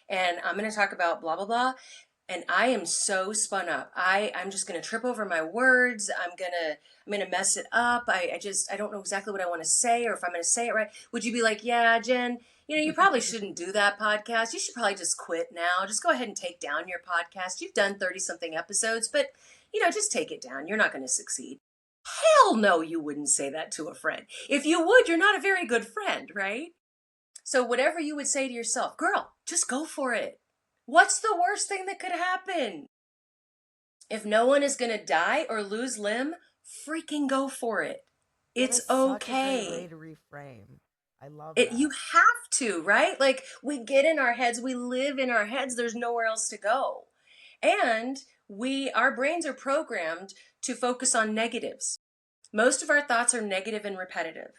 and I'm going to talk about blah blah blah, and I am so spun up. I'm just gonna trip over my words. I'm gonna mess it up. I don't know exactly what I want to say or if I'm gonna say it right. Would you be like, yeah, Jen, you probably shouldn't do that podcast. You should probably just quit now. Just go ahead and take down your podcast. You've done 30 something episodes, but just take it down. You're not gonna succeed. Hell no, you wouldn't say that to a friend. If you would, you're not a very good friend, right? So whatever you would say to yourself, girl, just go for it. What's the worst thing that could happen? If no one is going to die or lose limb, freaking go for it. that It's is such a great way okay. to reframe. I love You that. have to, right? Like we get in our heads, we live in our heads. There's nowhere else to go. And our brains are programmed to focus on negatives. Most of our thoughts are negative and repetitive.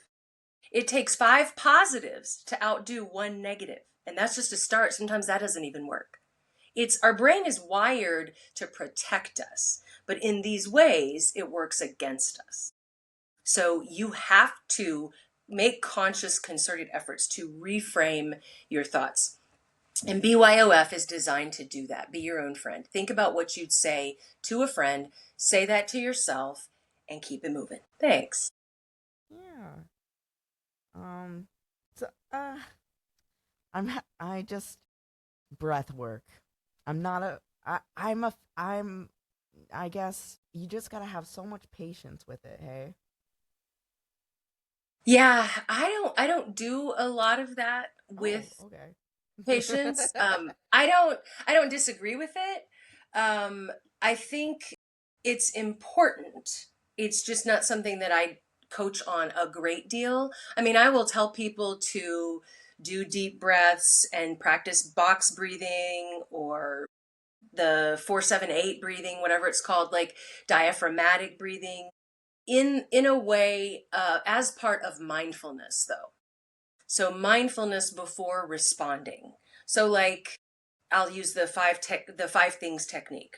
It takes 5 positives to outdo 1 negative. And that's just a start. Sometimes that doesn't even work. It's our brain is wired to protect us, but in these ways, it works against us. So you have to make conscious, concerted efforts to reframe your thoughts. And BYOF is designed to do that. Be your own friend. Think about what you'd say to a friend, say that to yourself, and keep it moving. Thanks. Yeah. Um. So, I just breath work. I'm not a. I'm a. I'm. I guess you just gotta have so much patience with it. Hey. Yeah, I don't do a lot of that Oh. with Okay. patients. I don't disagree with it. I think it's important. It's just not something that I coach on a great deal. I mean, I will tell people to do deep breaths and practice box breathing or the 478 breathing, whatever it's called, like diaphragmatic breathing in a way as part of mindfulness though. So mindfulness before responding. So like I'll use the 5 things technique.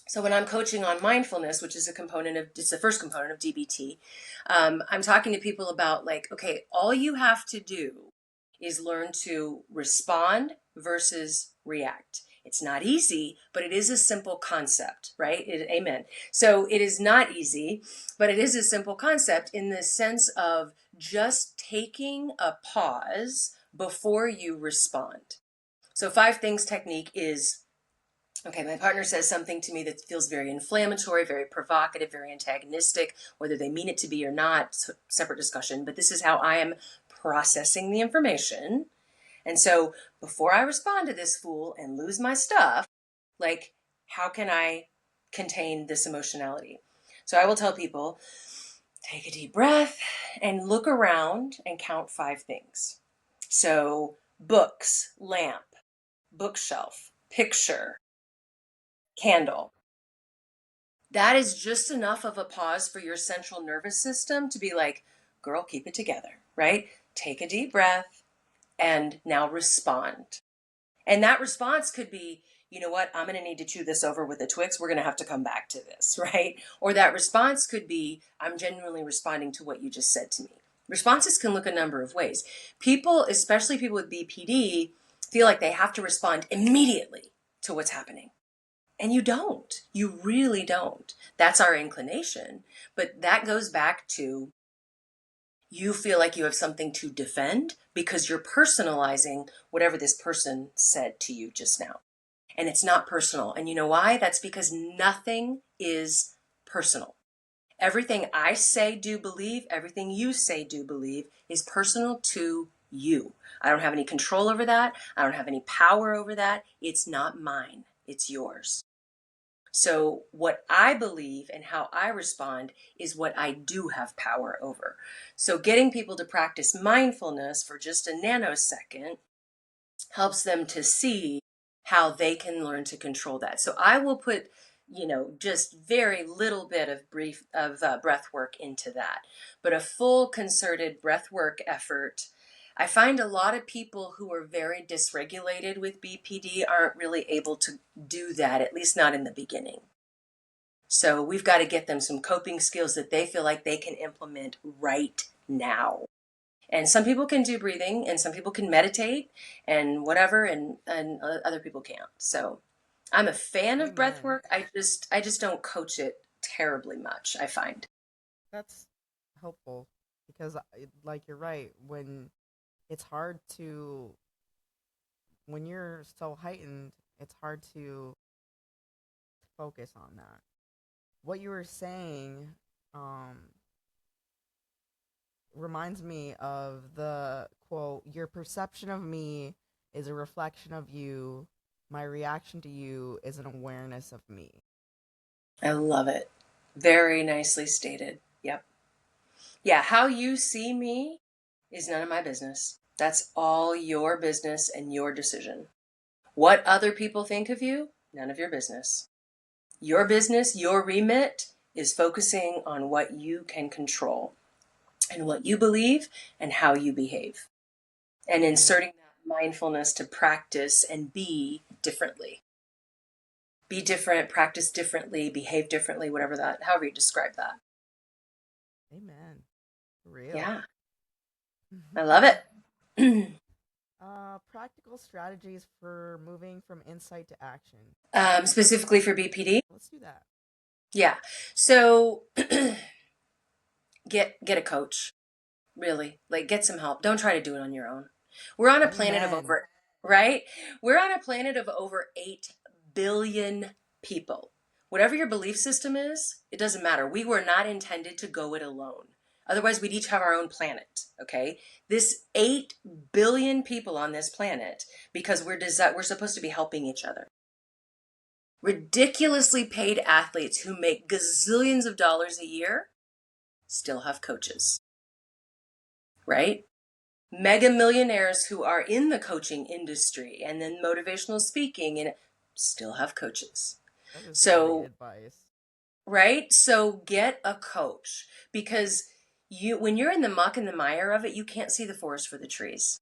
So when I'm coaching on mindfulness, which is it's the first component of DBT, I'm talking to people about like, okay, all you have to do is learn to respond versus react. It's not easy, but it is a simple concept, right? Amen. So it is not easy, but it is a simple concept in the sense of just taking a pause before you respond. So five things technique is, okay, my partner says something to me that feels very inflammatory, very provocative, very antagonistic, whether they mean it to be or not, separate discussion, but this is how I am processing the information. And so before I respond to this fool and lose my stuff, like, how can I contain this emotionality? So I will tell people, take a deep breath and look around and count five things. So books, lamp, bookshelf, picture, candle. That is just enough of a pause for your central nervous system to be like, girl, keep it together, right? Take a deep breath and now respond. And that response could be, you know what, I'm going to need to chew this over with a Twix. We're going to have to come back to this, right? Or that response could be, I'm genuinely responding to what you just said to me. Responses can look a number of ways. People, especially people with BPD, feel like they have to respond immediately to what's happening. And you don't. You really don't. That's our inclination. But that goes back to, you feel like you have something to defend because you're personalizing whatever this person said to you just now. And it's not personal. And you know why? That's because nothing is personal. Everything I say, do, believe, everything you say, do, believe is personal to you. I don't have any control over that. I don't have any power over that. It's not mine. It's yours. So, what I believe and how I respond is what I do have power over. So, getting people to practice mindfulness for just a nanosecond helps them to see how they can learn to control that. So, I will put, just very little bit of breath work into that, but a full concerted breath work effort. I find a lot of people who are very dysregulated with BPD aren't really able to do that, at least not in the beginning. So we've got to get them some coping skills that they feel like they can implement right now. And some people can do breathing and some people can meditate and whatever, and other people can't. So I'm a fan of breath Amen. work. I just don't coach it terribly much, I find. That's helpful because, like, you're right. It's hard to, when you're so heightened, it's hard to focus on that. What you were saying, um, reminds me of the quote, "Your perception of me is a reflection of you. My reaction to you is an awareness of me." I love it. Very nicely stated. Yep. Yeah, how you see me is none of my business. That's all your business and your decision. What other people think of you, none of your business. Your business, your remit is focusing on what you can control and what you believe and how you behave, and Right. inserting that mindfulness to practice and be differently. Be different, practice differently, behave differently, whatever that, however you describe that. Amen. For real. Yeah, I love it. Practical strategies for moving from insight to action. Specifically for BPD. Let's do that. Yeah. So get a coach. Really, like, get some help. Don't try to do it on your own. We're on a planet of Amen. over, right? We're on a planet of over 8 billion people. Whatever your belief system is, it doesn't matter. We were not intended to go it alone. Otherwise, we'd each have our own planet, okay? This 8 billion people on this planet, because we're supposed to be helping each other. Ridiculously paid athletes who make gazillions of dollars a year still have coaches, right? Mega millionaires who are in the coaching industry and then motivational speaking and still have coaches. That is great So, advice. right? So get a coach, because when you're in the muck and the mire of it, you can't see the forest for the trees.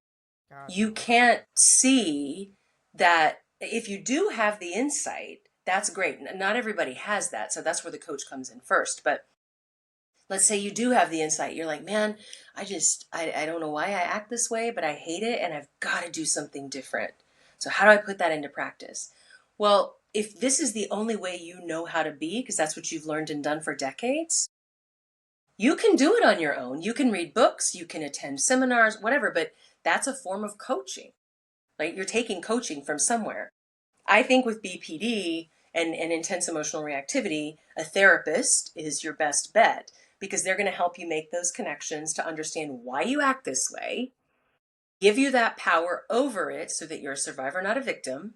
Got You you. can't see that if you do have the insight, That's great. Not everybody has that, so that's where the coach comes in first. But let's say you do have the insight. You're like, man, I don't know why I act this way, but I hate it and I've got to do something different. So how do I put that into practice? Well, if this is the only way you know how to be, because that's what you've learned and done for decades, you can do it on your own. You can read books, you can attend seminars, whatever, but that's a form of coaching. Like you're taking coaching from somewhere. I think with BPD and intense emotional reactivity, a therapist is your best bet because they're going to help you make those connections to understand why you act this way, give you that power over it so that you're a survivor, not a victim.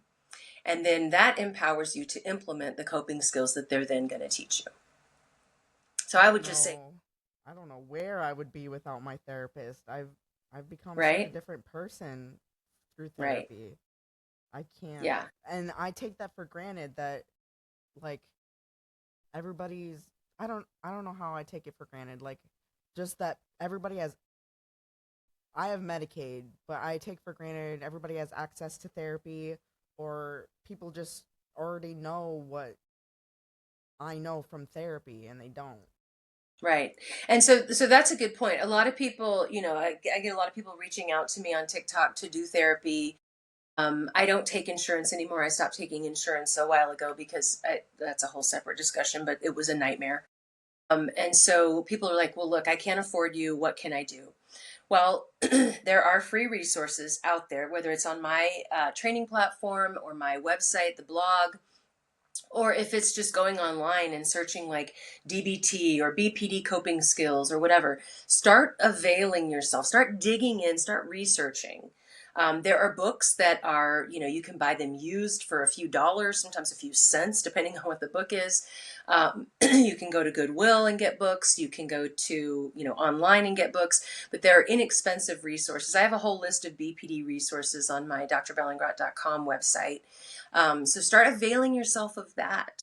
And then that empowers you to implement the coping skills that they're then going to teach you. So I I don't would just say, know. I don't know where I would be without my therapist. I've become such a right, different person through right, therapy. I can't, yeah, and I take that for granted that like everybody's I don't know how I take it for granted. Like just that everybody has I have Medicaid, but I take for granted everybody has access to therapy or people just already know what I know from therapy and they don't. right. And so that's a good point. A lot of people, I get a lot of people reaching out to me on TikTok to do therapy. I don't take insurance anymore. I stopped taking insurance a while ago because that's a whole separate discussion, but it was a nightmare. And so people are like, well, look, I can't afford you. What can I do? Well, there are free resources out there, whether it's on my training platform or my website, the blog, or if it's just going online and searching like DBT or BPD coping skills or whatever, start availing yourself, start digging in, start researching. There are books that are, you can buy them used for a few dollars, sometimes a few cents, depending on what the book is. You can go to Goodwill and get books. You can go to, online and get books, but there are inexpensive resources. I have a whole list of BPD resources on my drbellingrot.com website. So start availing yourself of that.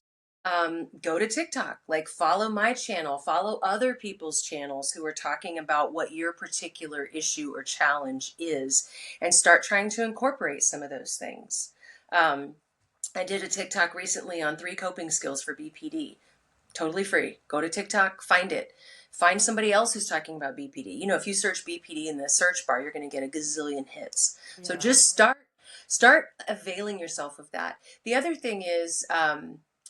Go to TikTok, like follow my channel, follow other people's channels who are talking about what your particular issue or challenge is, and start trying to incorporate some of those things. Um, I did a TikTok recently on 3 coping skills for BPD, totally free. Go to TikTok, find it. Find somebody else who's talking about BPD. If you search BPD in the search bar, you're going to get a gazillion hits. So Yeah. just start availing yourself of that. The other thing is,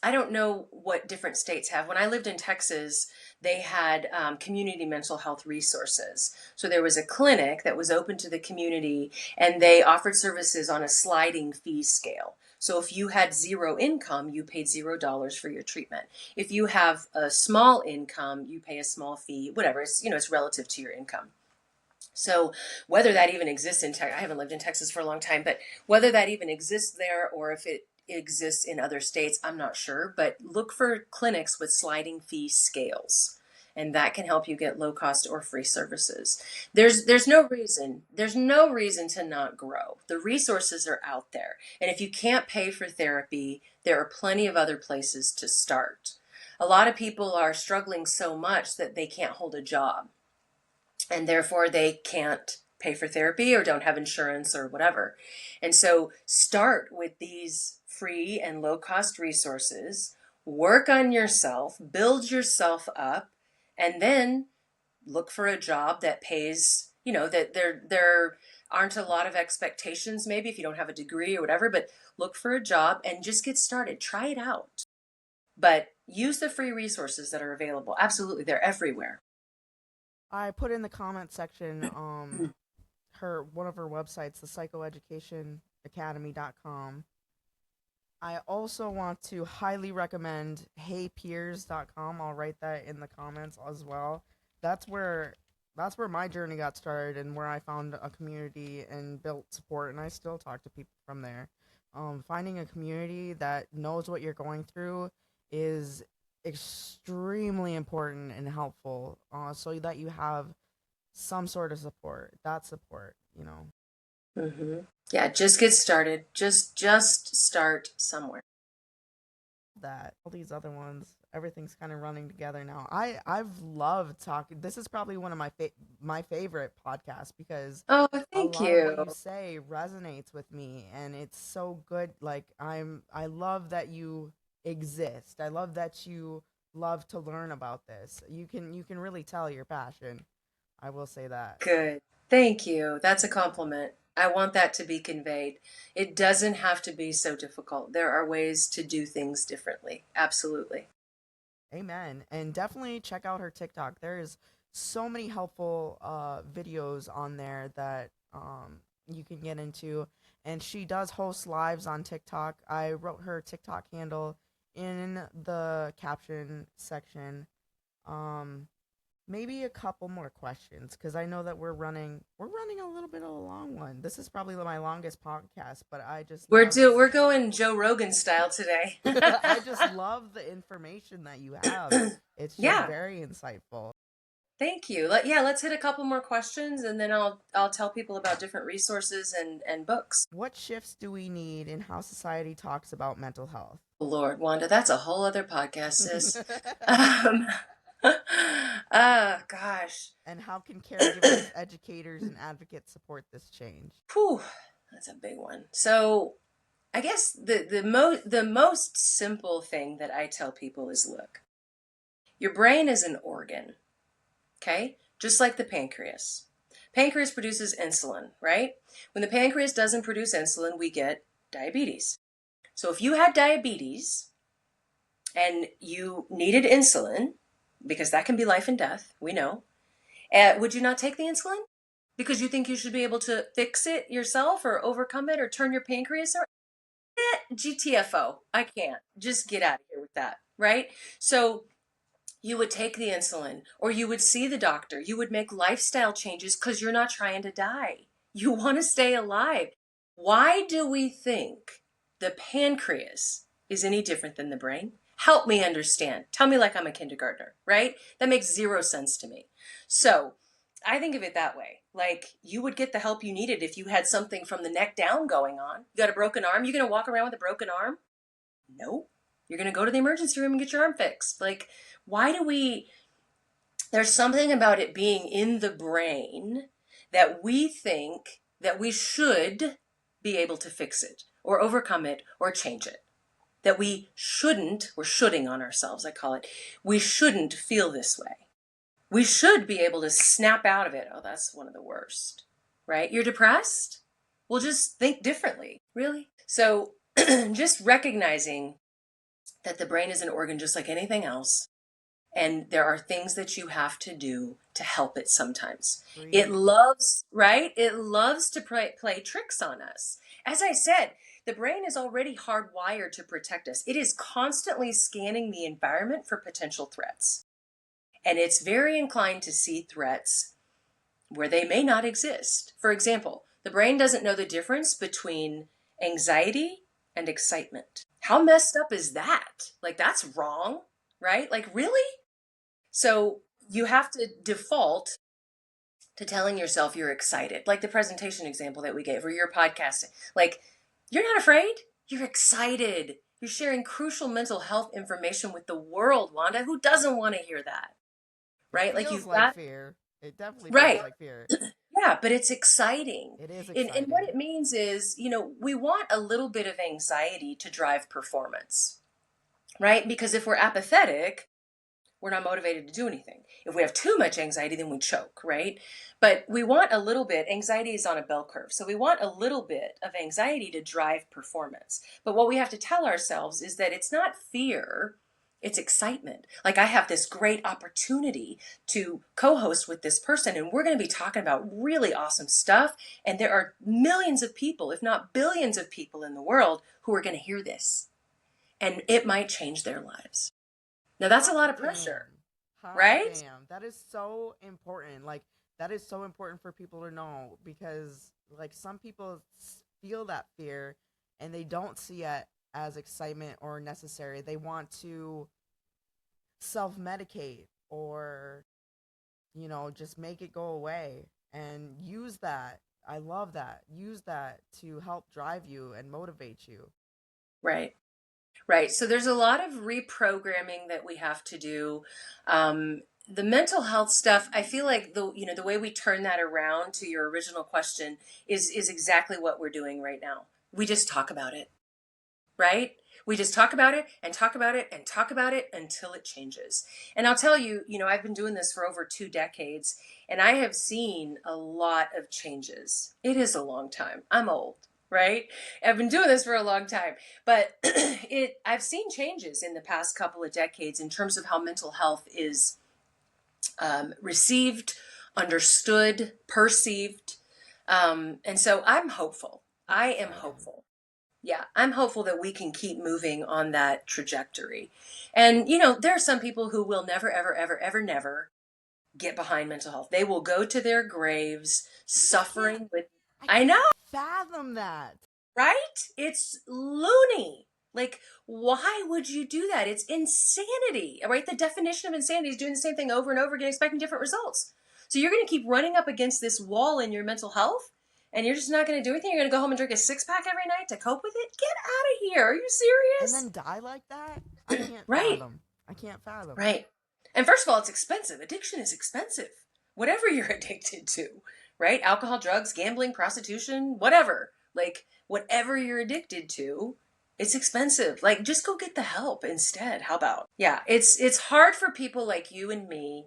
I don't know what different states have. When I lived in Texas, they had community mental health resources. So there was a clinic that was open to the community, and they offered services on a sliding fee scale. So if you had zero income, you paid $0 for your treatment. If you have a small income, you pay a small fee, whatever. It's relative to your income. So whether that even exists in Texas, I haven't lived in Texas for a long time, but whether that even exists there or if it exists in other states, I'm not sure. But look for clinics with sliding fee scales, and that can help you get low cost or free services. There's no reason to not grow. The resources are out there, and if you can't pay for therapy, there are plenty of other places to start. A lot of people are struggling so much that they can't hold a job and therefore they can't pay for therapy or don't have insurance or whatever. And so start with these free and low cost resources, work on yourself, build yourself up, and then look for a job that pays, that there aren't a lot of expectations maybe if you don't have a degree or whatever, but look for a job and just get started. Try it out. But use the free resources that are available. Absolutely, they're everywhere. I put in the comment section her one of her websites, the psychoeducationacademy.com. I also want to highly recommend heypeers.com. I'll write that in the comments as well. That's where that's where my journey got started and where I found a community and built support, and I still talk to people from there. Finding a community that knows what you're going through is extremely important and helpful, so that you have some sort of support. That support, you know. Yeah, just get started. Just start somewhere. That all these other ones, everything's kind of running together now. I've loved talking. This is probably one of my favorite podcasts because Oh, a thank lot of what you. you say resonates with me and it's so good. Like I love that you exist. I love that you love to learn about this. You can really tell your passion. I will say that. Good. Thank you. That's a compliment. I want that to be conveyed. It doesn't have to be so difficult. There are ways to do things differently. Absolutely. Amen. And definitely check out her TikTok. There's so many helpful videos on there that you can get into. And she does host lives on TikTok. I wrote her TikTok handle in the caption section. Um, Maybe a couple more questions because I know that we're running a little bit of a long one. This is probably my longest podcast, but I just love We're going Joe Rogan style today. I just love the information that you have. It's just Yeah. very insightful. Thank you. Yeah, let's hit a couple more questions and then I'll tell people about different resources and books. What shifts do we need in how society talks about mental health? Lord, Wanda, that's a whole other podcast, sis. Um, oh gosh. And how can caregivers, educators, and advocates support this change? Whew, that's a big one. So I guess the most simple thing that I tell people is look, your brain is an organ, okay? Just like the pancreas. Pancreas produces insulin, right? When the pancreas doesn't produce insulin, we get diabetes. So if you had diabetes and you needed insulin, because that can be life and death, we know, would you not take the insulin? Because you think you should be able to fix it yourself or overcome it or turn your pancreas around? GTFO. I can't. Just get out of here with that, right? So you would take the insulin or you would see the doctor. You would make lifestyle changes because you're not trying to die. You want to stay alive. Why do we think the pancreas is any different than the brain? Help me understand. Tell me like I'm a kindergartner, right? That makes zero sense to me. So I think of it that way. Like you would get the help you needed if you had something from the neck down going on. You got a broken arm. You going to walk around with a broken arm? No. You're going to go to the emergency room and get your arm fixed. Like, why do we, there's something about it being in the brain that we think that we should be able to fix it or overcome it or change it. That we shouldn't, we're shoulding on ourselves, I call it. We shouldn't feel this way. We should be able to snap out of it. Oh, that's one of the worst, right? You're depressed? Well, just think differently, really. So just recognizing that the brain is an organ just like anything else. And there are things that you have to do to help it sometimes. It Preach. loves, right? It loves to play tricks on us. As I said, the brain is already hardwired to protect us. It is constantly scanning the environment for potential threats. And it's very inclined to see threats where they may not exist. For example, the brain doesn't know the difference between anxiety and excitement. How messed up is that? Like, that's wrong, right? Like, really? So you have to default to telling yourself you're excited, like the presentation example that we gave, or you're podcasting. Like, you're not afraid, you're excited. You're sharing crucial mental health information with the world, Wanda. Who doesn't want to hear that? It Right? Like, feels you've like got, fear. It definitely feels right. like fear. Yeah, but it's exciting. It is And what exciting. it means is, we want a little bit of anxiety to drive performance, right? Because if we're apathetic, we're not motivated to do anything. If we have too much anxiety, then we choke, right? But we want a little bit, anxiety is on a bell curve. So we want a little bit of anxiety to drive performance. But what we have to tell ourselves is that it's not fear, it's excitement. Like, I have this great opportunity to co host with this person, and we're going to be talking about really awesome stuff. And there are millions of people, if not billions of people in the world who are going to hear this. And it might change their lives. Now, that's a Hot lot of pressure, damn. Hot right? damn. That is so important. Like, that is so important for people to know because, like, some people feel that fear and they don't see it as excitement or necessary. They want to self medicate or, just make it go away and use that. I love that. Use that to help drive you and motivate you. Right. Right. So there's a lot of reprogramming that we have to do. The mental health stuff, I feel like the way we turn that around to your original question is exactly what we're doing right now. We just talk about it, right? We just talk about it and talk about it and talk about it until it changes. And I'll tell you, I've been doing this for over 2 decades, and I have seen a lot of changes. It is a long time. I'm old, right? I've been doing this for a long time, but I've seen changes in the past couple of decades in terms of how mental health is received, understood, perceived. And so I'm hopeful. That's I am exciting. hopeful. Yeah, I'm hopeful that we can keep moving on that trajectory. And, there are some people who will never, ever, ever, ever, never get behind mental health. They will go to their graves I just can't. suffering with, I I know, can't fathom that. right? It's loony. Like, why would you do that? It's insanity, right? The definition of insanity is doing the same thing over and over again, expecting different results. So you're going to keep running up against this wall in your mental health, and you're just not going to do anything. You're going to go home and drink a 6-pack every night to cope with it? Get out of here. Are you And serious? then die like that? I can't Right, fathom. I can't fathom. right. And first of all, it's expensive. Addiction is expensive. Whatever you're addicted to, right? Alcohol, drugs, gambling, prostitution, whatever. Like, whatever you're addicted to, it's expensive. Like, just go get the help instead. How about? Yeah, it's hard for people like you and me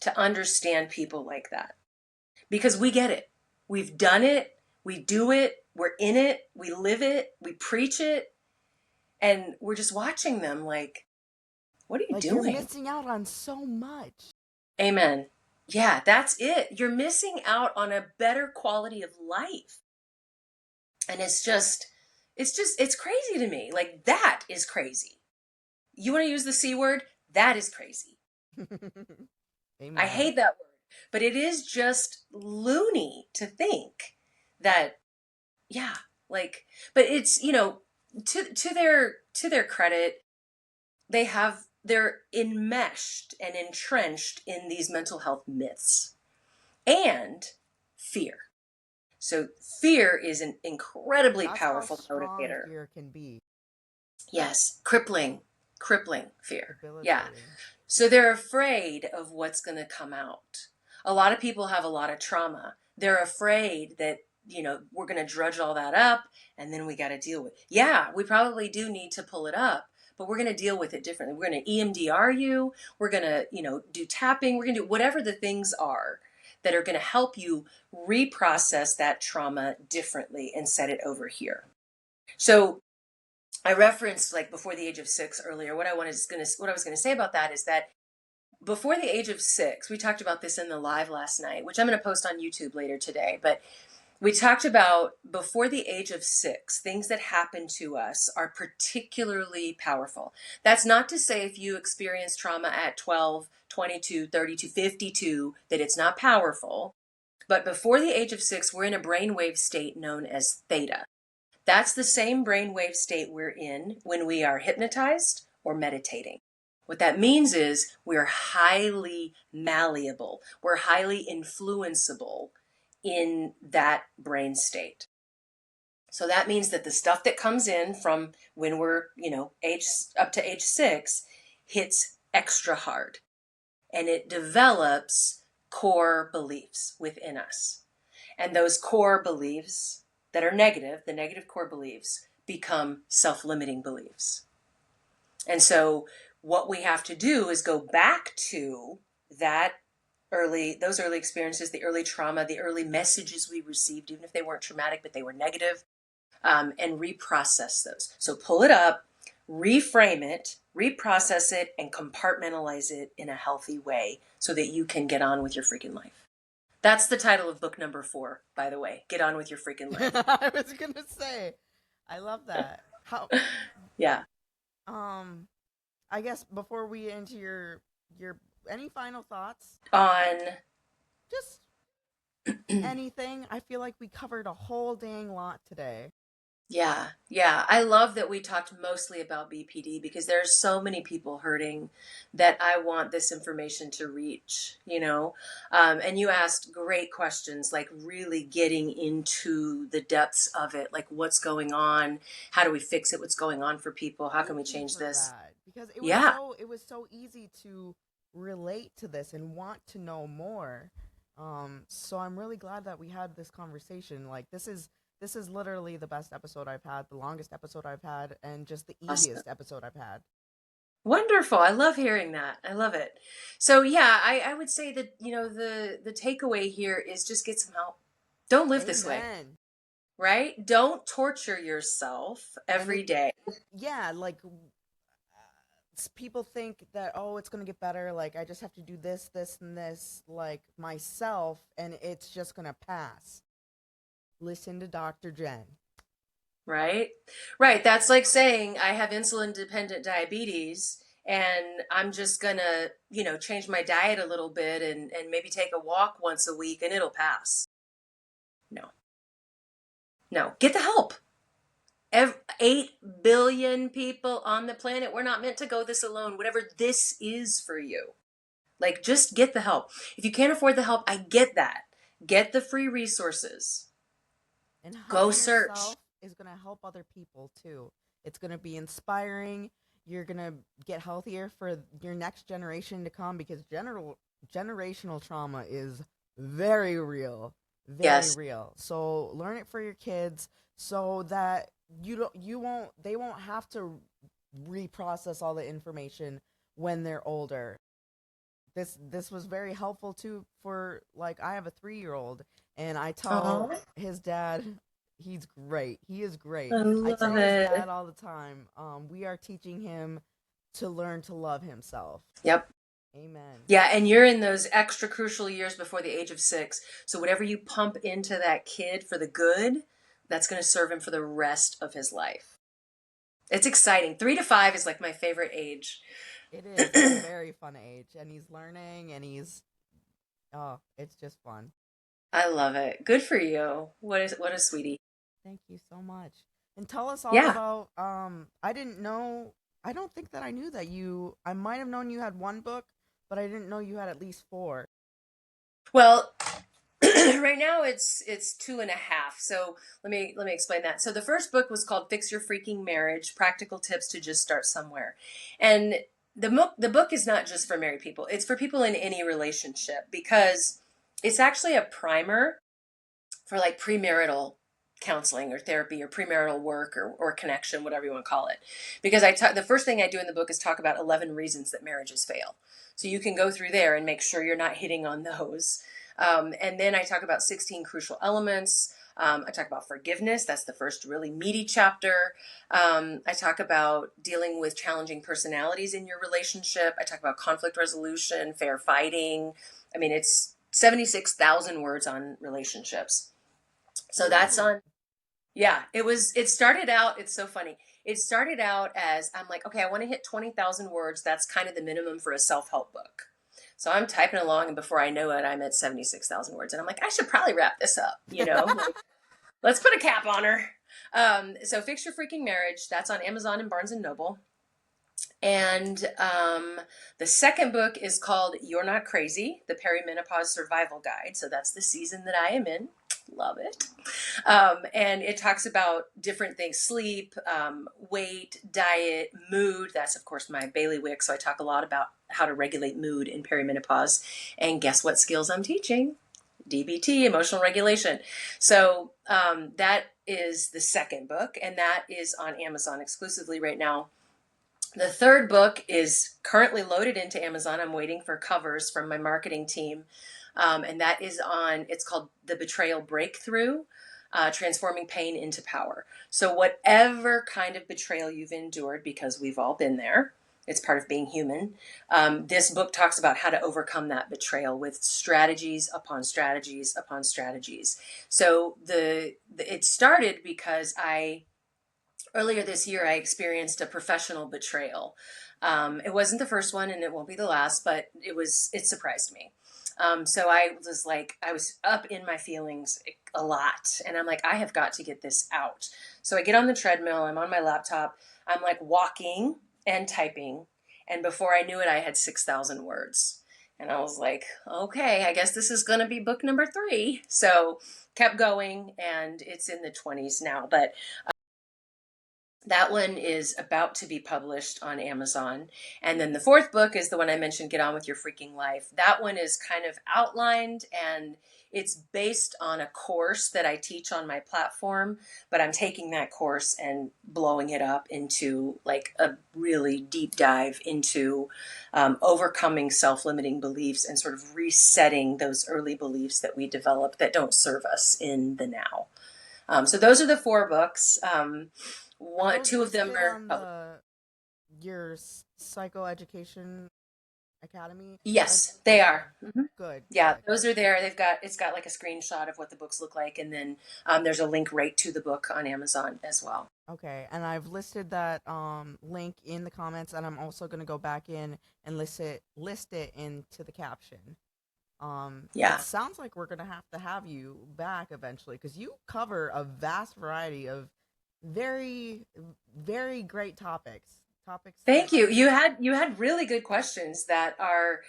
to understand people like that because we get it. We've done it. We do it. We're in it. We live it. We preach it. And we're just watching them like, what are you Like, you're doing? missing out on so much. Amen. Yeah, that's it. You're missing out on a better quality of life. And it's crazy to me. Like, that is crazy. You want to use the C word? That is crazy. I Amen. hate that word. But it is just loony to think that, yeah, like, but it's, to their credit, they're enmeshed and entrenched in these mental health myths and fear. So fear is an incredibly That's how powerful strong motivator. fear can be. Yes, crippling fear. Yeah. Debilitating. So they're afraid of what's going to come out. A lot of people have a lot of trauma. They're afraid that, we're going to drudge all that up and then we got to deal with it. Yeah, we probably do need to pull it up, but we're going to deal with it differently. We're going to EMDR you. We're going to, do tapping. We're going to do whatever the things are that are going to help you reprocess that trauma differently and set it over here. So I referenced like before the age of 6 earlier. What I was going to say about that is that before the age of 6, we talked about this in the live last night, which I'm going to post on YouTube later today. But we talked about before the age of 6, things that happen to us are particularly powerful. That's not to say if you experience trauma at 12, 22, 32, 52, that it's not powerful. But before the age of 6, we're in a brainwave state known as theta. That's the same brainwave state we're in when we are hypnotized or meditating. What that means is we're highly malleable, we're highly influenceable in that brain state. So that means that the stuff that comes in from when we're, age up to age 6 hits extra hard and it develops core beliefs within us. And those core beliefs that are negative, the negative core beliefs, become self-limiting beliefs. And so what we have to do is go back to those early experiences, the early trauma, the early messages we received, even if they weren't traumatic, but they were negative, and reprocess those. So pull it up, reframe it, reprocess it, and compartmentalize it in a healthy way so that you can get on with your freaking life. That's the title of book number 4, by the way. Get on with your freaking life. I was gonna say, I love that. How, Yeah. um, I guess before we get into your any final thoughts, On just anything. I feel like we covered a whole dang lot today. Yeah, yeah. I love that we talked mostly about BPD because there's so many people hurting that I want this information to reach. And you asked great questions, like really getting into the depths of it, like what's going on, how do we fix it, what's going on for people, how can Thank we you change for this? that because Yeah, it was so easy to relate to this and want to know more. So I'm really glad that we had this conversation. Like, This is literally the best episode I've had, the longest episode I've had, and just the Awesome. easiest episode I've had. Wonderful. I love hearing that. I love it. So yeah, I would say that, the takeaway here is just get some help. Don't live this way, Amen. right? Don't torture yourself And every it, day. yeah, like people think that, oh, it's gonna get better. Like I just have to do this, this, and this, like myself, and it's just gonna pass. Listen to Dr. Jen. Right? Right. That's like saying I have insulin dependent diabetes and I'm just gonna, change my diet a little bit and maybe take a walk once a week and it'll pass. No, no. Get the help. 8 billion people on the planet. We're not meant to go this alone, whatever this is for you. Like, just get the help. If you can't afford the help, I get that. Get the free resources. And Go helping search. yourself is going to help other people too. It's going to be inspiring. You're going to get healthier for your next generation to come, because generational trauma is very real, very Yes. real. So learn it for your kids so that they won't have to reprocess all the information when they're older. This was very helpful too, for like I have a 3-year-old, and I tell Oh, his dad he's great. He is great. I I love tell his dad it. all the time, we are teaching him to learn to love himself. Yep. Amen. Yeah, and you're in those extra crucial years before the age of 6. So whatever you pump into that kid for the good, that's going to serve him for the rest of his life. It's exciting. 3 to 5 is like my favorite age. It is. It's a very fun age, and he's learning, and he's oh, it's just fun. I love it. Good for you. What a sweetie. Thank you so much. And tell us all Yeah. about I didn't know I don't think that I knew that I might have known you had one book, but I didn't know you had at least four. Well, right now it's 2.5. So let me explain that. So the first book was called Fix Your Freaking Marriage: Practical Tips to Just Start Somewhere. And the book is not just for married people. It's for people in any relationship, because it's actually a primer for like premarital counseling or therapy or premarital work or connection, whatever you want to call it. Because the first thing I do in the book is talk about 11 reasons that marriages fail. So you can go through there and make sure you're not hitting on those. And then I talk about 16 crucial elements. I talk about forgiveness. That's the first really meaty chapter. I talk about dealing with challenging personalities in your relationship. I talk about conflict resolution, fair fighting. I mean, it's 76,000 words on relationships. So that's Ooh. on. Yeah, it started out, it's so funny. It started out as I'm like, okay, I want to hit 20,000 words. That's kind of the minimum for a self-help book. So I'm typing along, and before I know it, I'm at 76,000 words. And I'm like, I should probably wrap this up, like, let's put a cap on her. So Fix Your Freaking Marriage, that's on Amazon and Barnes and Noble. And the second book is called You're Not Crazy, the Perimenopause Survival Guide. So that's the season that I am in. Love it. And it talks about different things: sleep, weight, diet, mood. That's, of course, my bailiwick. So I talk a lot about how to regulate mood in perimenopause. And guess what skills I'm teaching? DBT, emotional regulation. So that is the second book, and that is on Amazon exclusively right now. The third book is currently loaded into Amazon. I'm waiting for covers from my marketing team. And that is it's called The Betrayal Breakthrough: Transforming Pain into Power. So, whatever kind of betrayal you've endured, because we've all been there, it's part of being human. This book talks about how to overcome that betrayal with strategies upon strategies upon strategies. So, it started because earlier this year, I experienced a professional betrayal. It wasn't the first one, and it won't be the last, but it surprised me. So I was up in my feelings a lot, and I'm like, I have got to get this out. So I get on the treadmill, I'm on my laptop, I'm like walking and typing, and before I knew it, I had 6,000 words. And I was like, okay, I guess this is going to be book number 3. So kept going, and it's in the 20s now. But That one is about to be published on Amazon. And then the fourth book is the one I mentioned, Get On With Your Freaking Life. That one is kind of outlined, and it's based on a course that I teach on my platform, but I'm taking that course and blowing it up into like a really deep dive into overcoming self limiting beliefs and sort of resetting those early beliefs that we develop that don't serve us in the now. So those are the four books. Are One, those two of them listed are on public. the your psychoeducation academy? And Yes, they okay, are. Hmm. good, Yeah, good. those are there. It's got like a screenshot of what the books look like, and then there's a link right to the book on Amazon as well. Okay, and I've listed that link in the comments, and I'm also gonna go back in and list it into the caption. It Yeah. sounds like we're gonna have you back eventually because you cover a vast variety of very, very great topics. Topics Thank that you. You had really good questions that are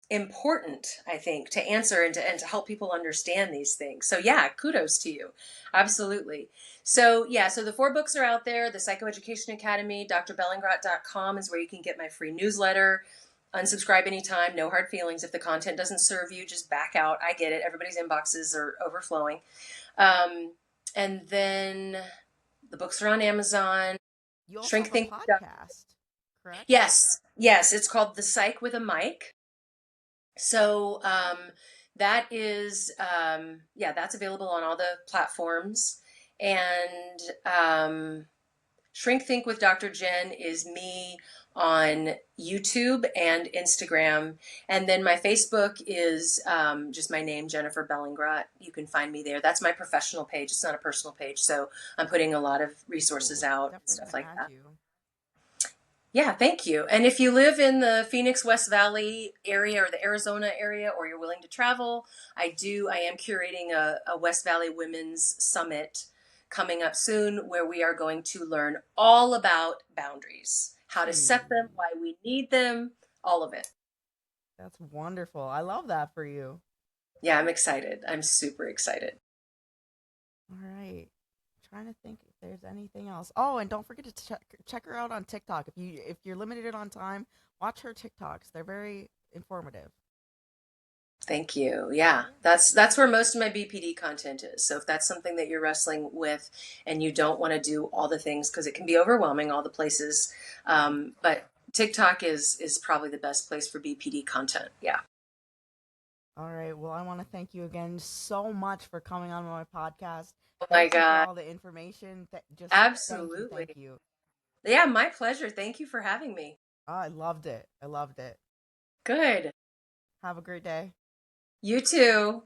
important, I think, to answer and to help people understand these things. So yeah, kudos to you. Absolutely. So yeah, so the four books are out there. The Psychoeducation Academy, drbellingrot.com is where you can get my free newsletter. Unsubscribe anytime, no hard feelings. If the content doesn't serve you, just back out. I get it. Everybody's inboxes are overflowing. Um, and then the books are on Amazon. you also Shrink have a Think. podcast, correct? Yes, yes, it's called The Psych with a Mic. So that is, yeah, that's available on all the platforms. And Shrink Think with Dr. Jen is me on YouTube and Instagram. And then my Facebook is just my name, Jennifer Bellingrot. You can find me there. That's my professional page. It's not a personal page. So I'm putting a lot of resources Cool. out and Definitely stuff gonna like add that. you. Yeah, thank you. And if you live in the Phoenix West Valley area or the Arizona area, or you're willing to travel, I am curating a West Valley Women's Summit coming up soon where we are going to learn all about boundaries, how to set them, Gee, why we need them, all of it. that's wonderful. I love that for you. Yeah, I'm excited. I'm super excited. All right. Trying to think if there's anything else. Oh, and don't forget to check her out on TikTok. If you're limited on time, watch her TikToks. They're very informative. Thank you. Yeah, Yeah. that's where most of my BPD content is. So if that's something that you're wrestling with and you don't want to do all the things because it can be overwhelming, all the places, but TikTok is probably the best place for BPD content. Yeah. All right. Well, I want to thank you again so much for coming on my podcast. Oh my Thank you for God. all the information. Just thank you, thank Absolutely. you. Yeah, my pleasure. Thank you for having me. Oh, I loved it. I loved it. Good. Have a great day. You too.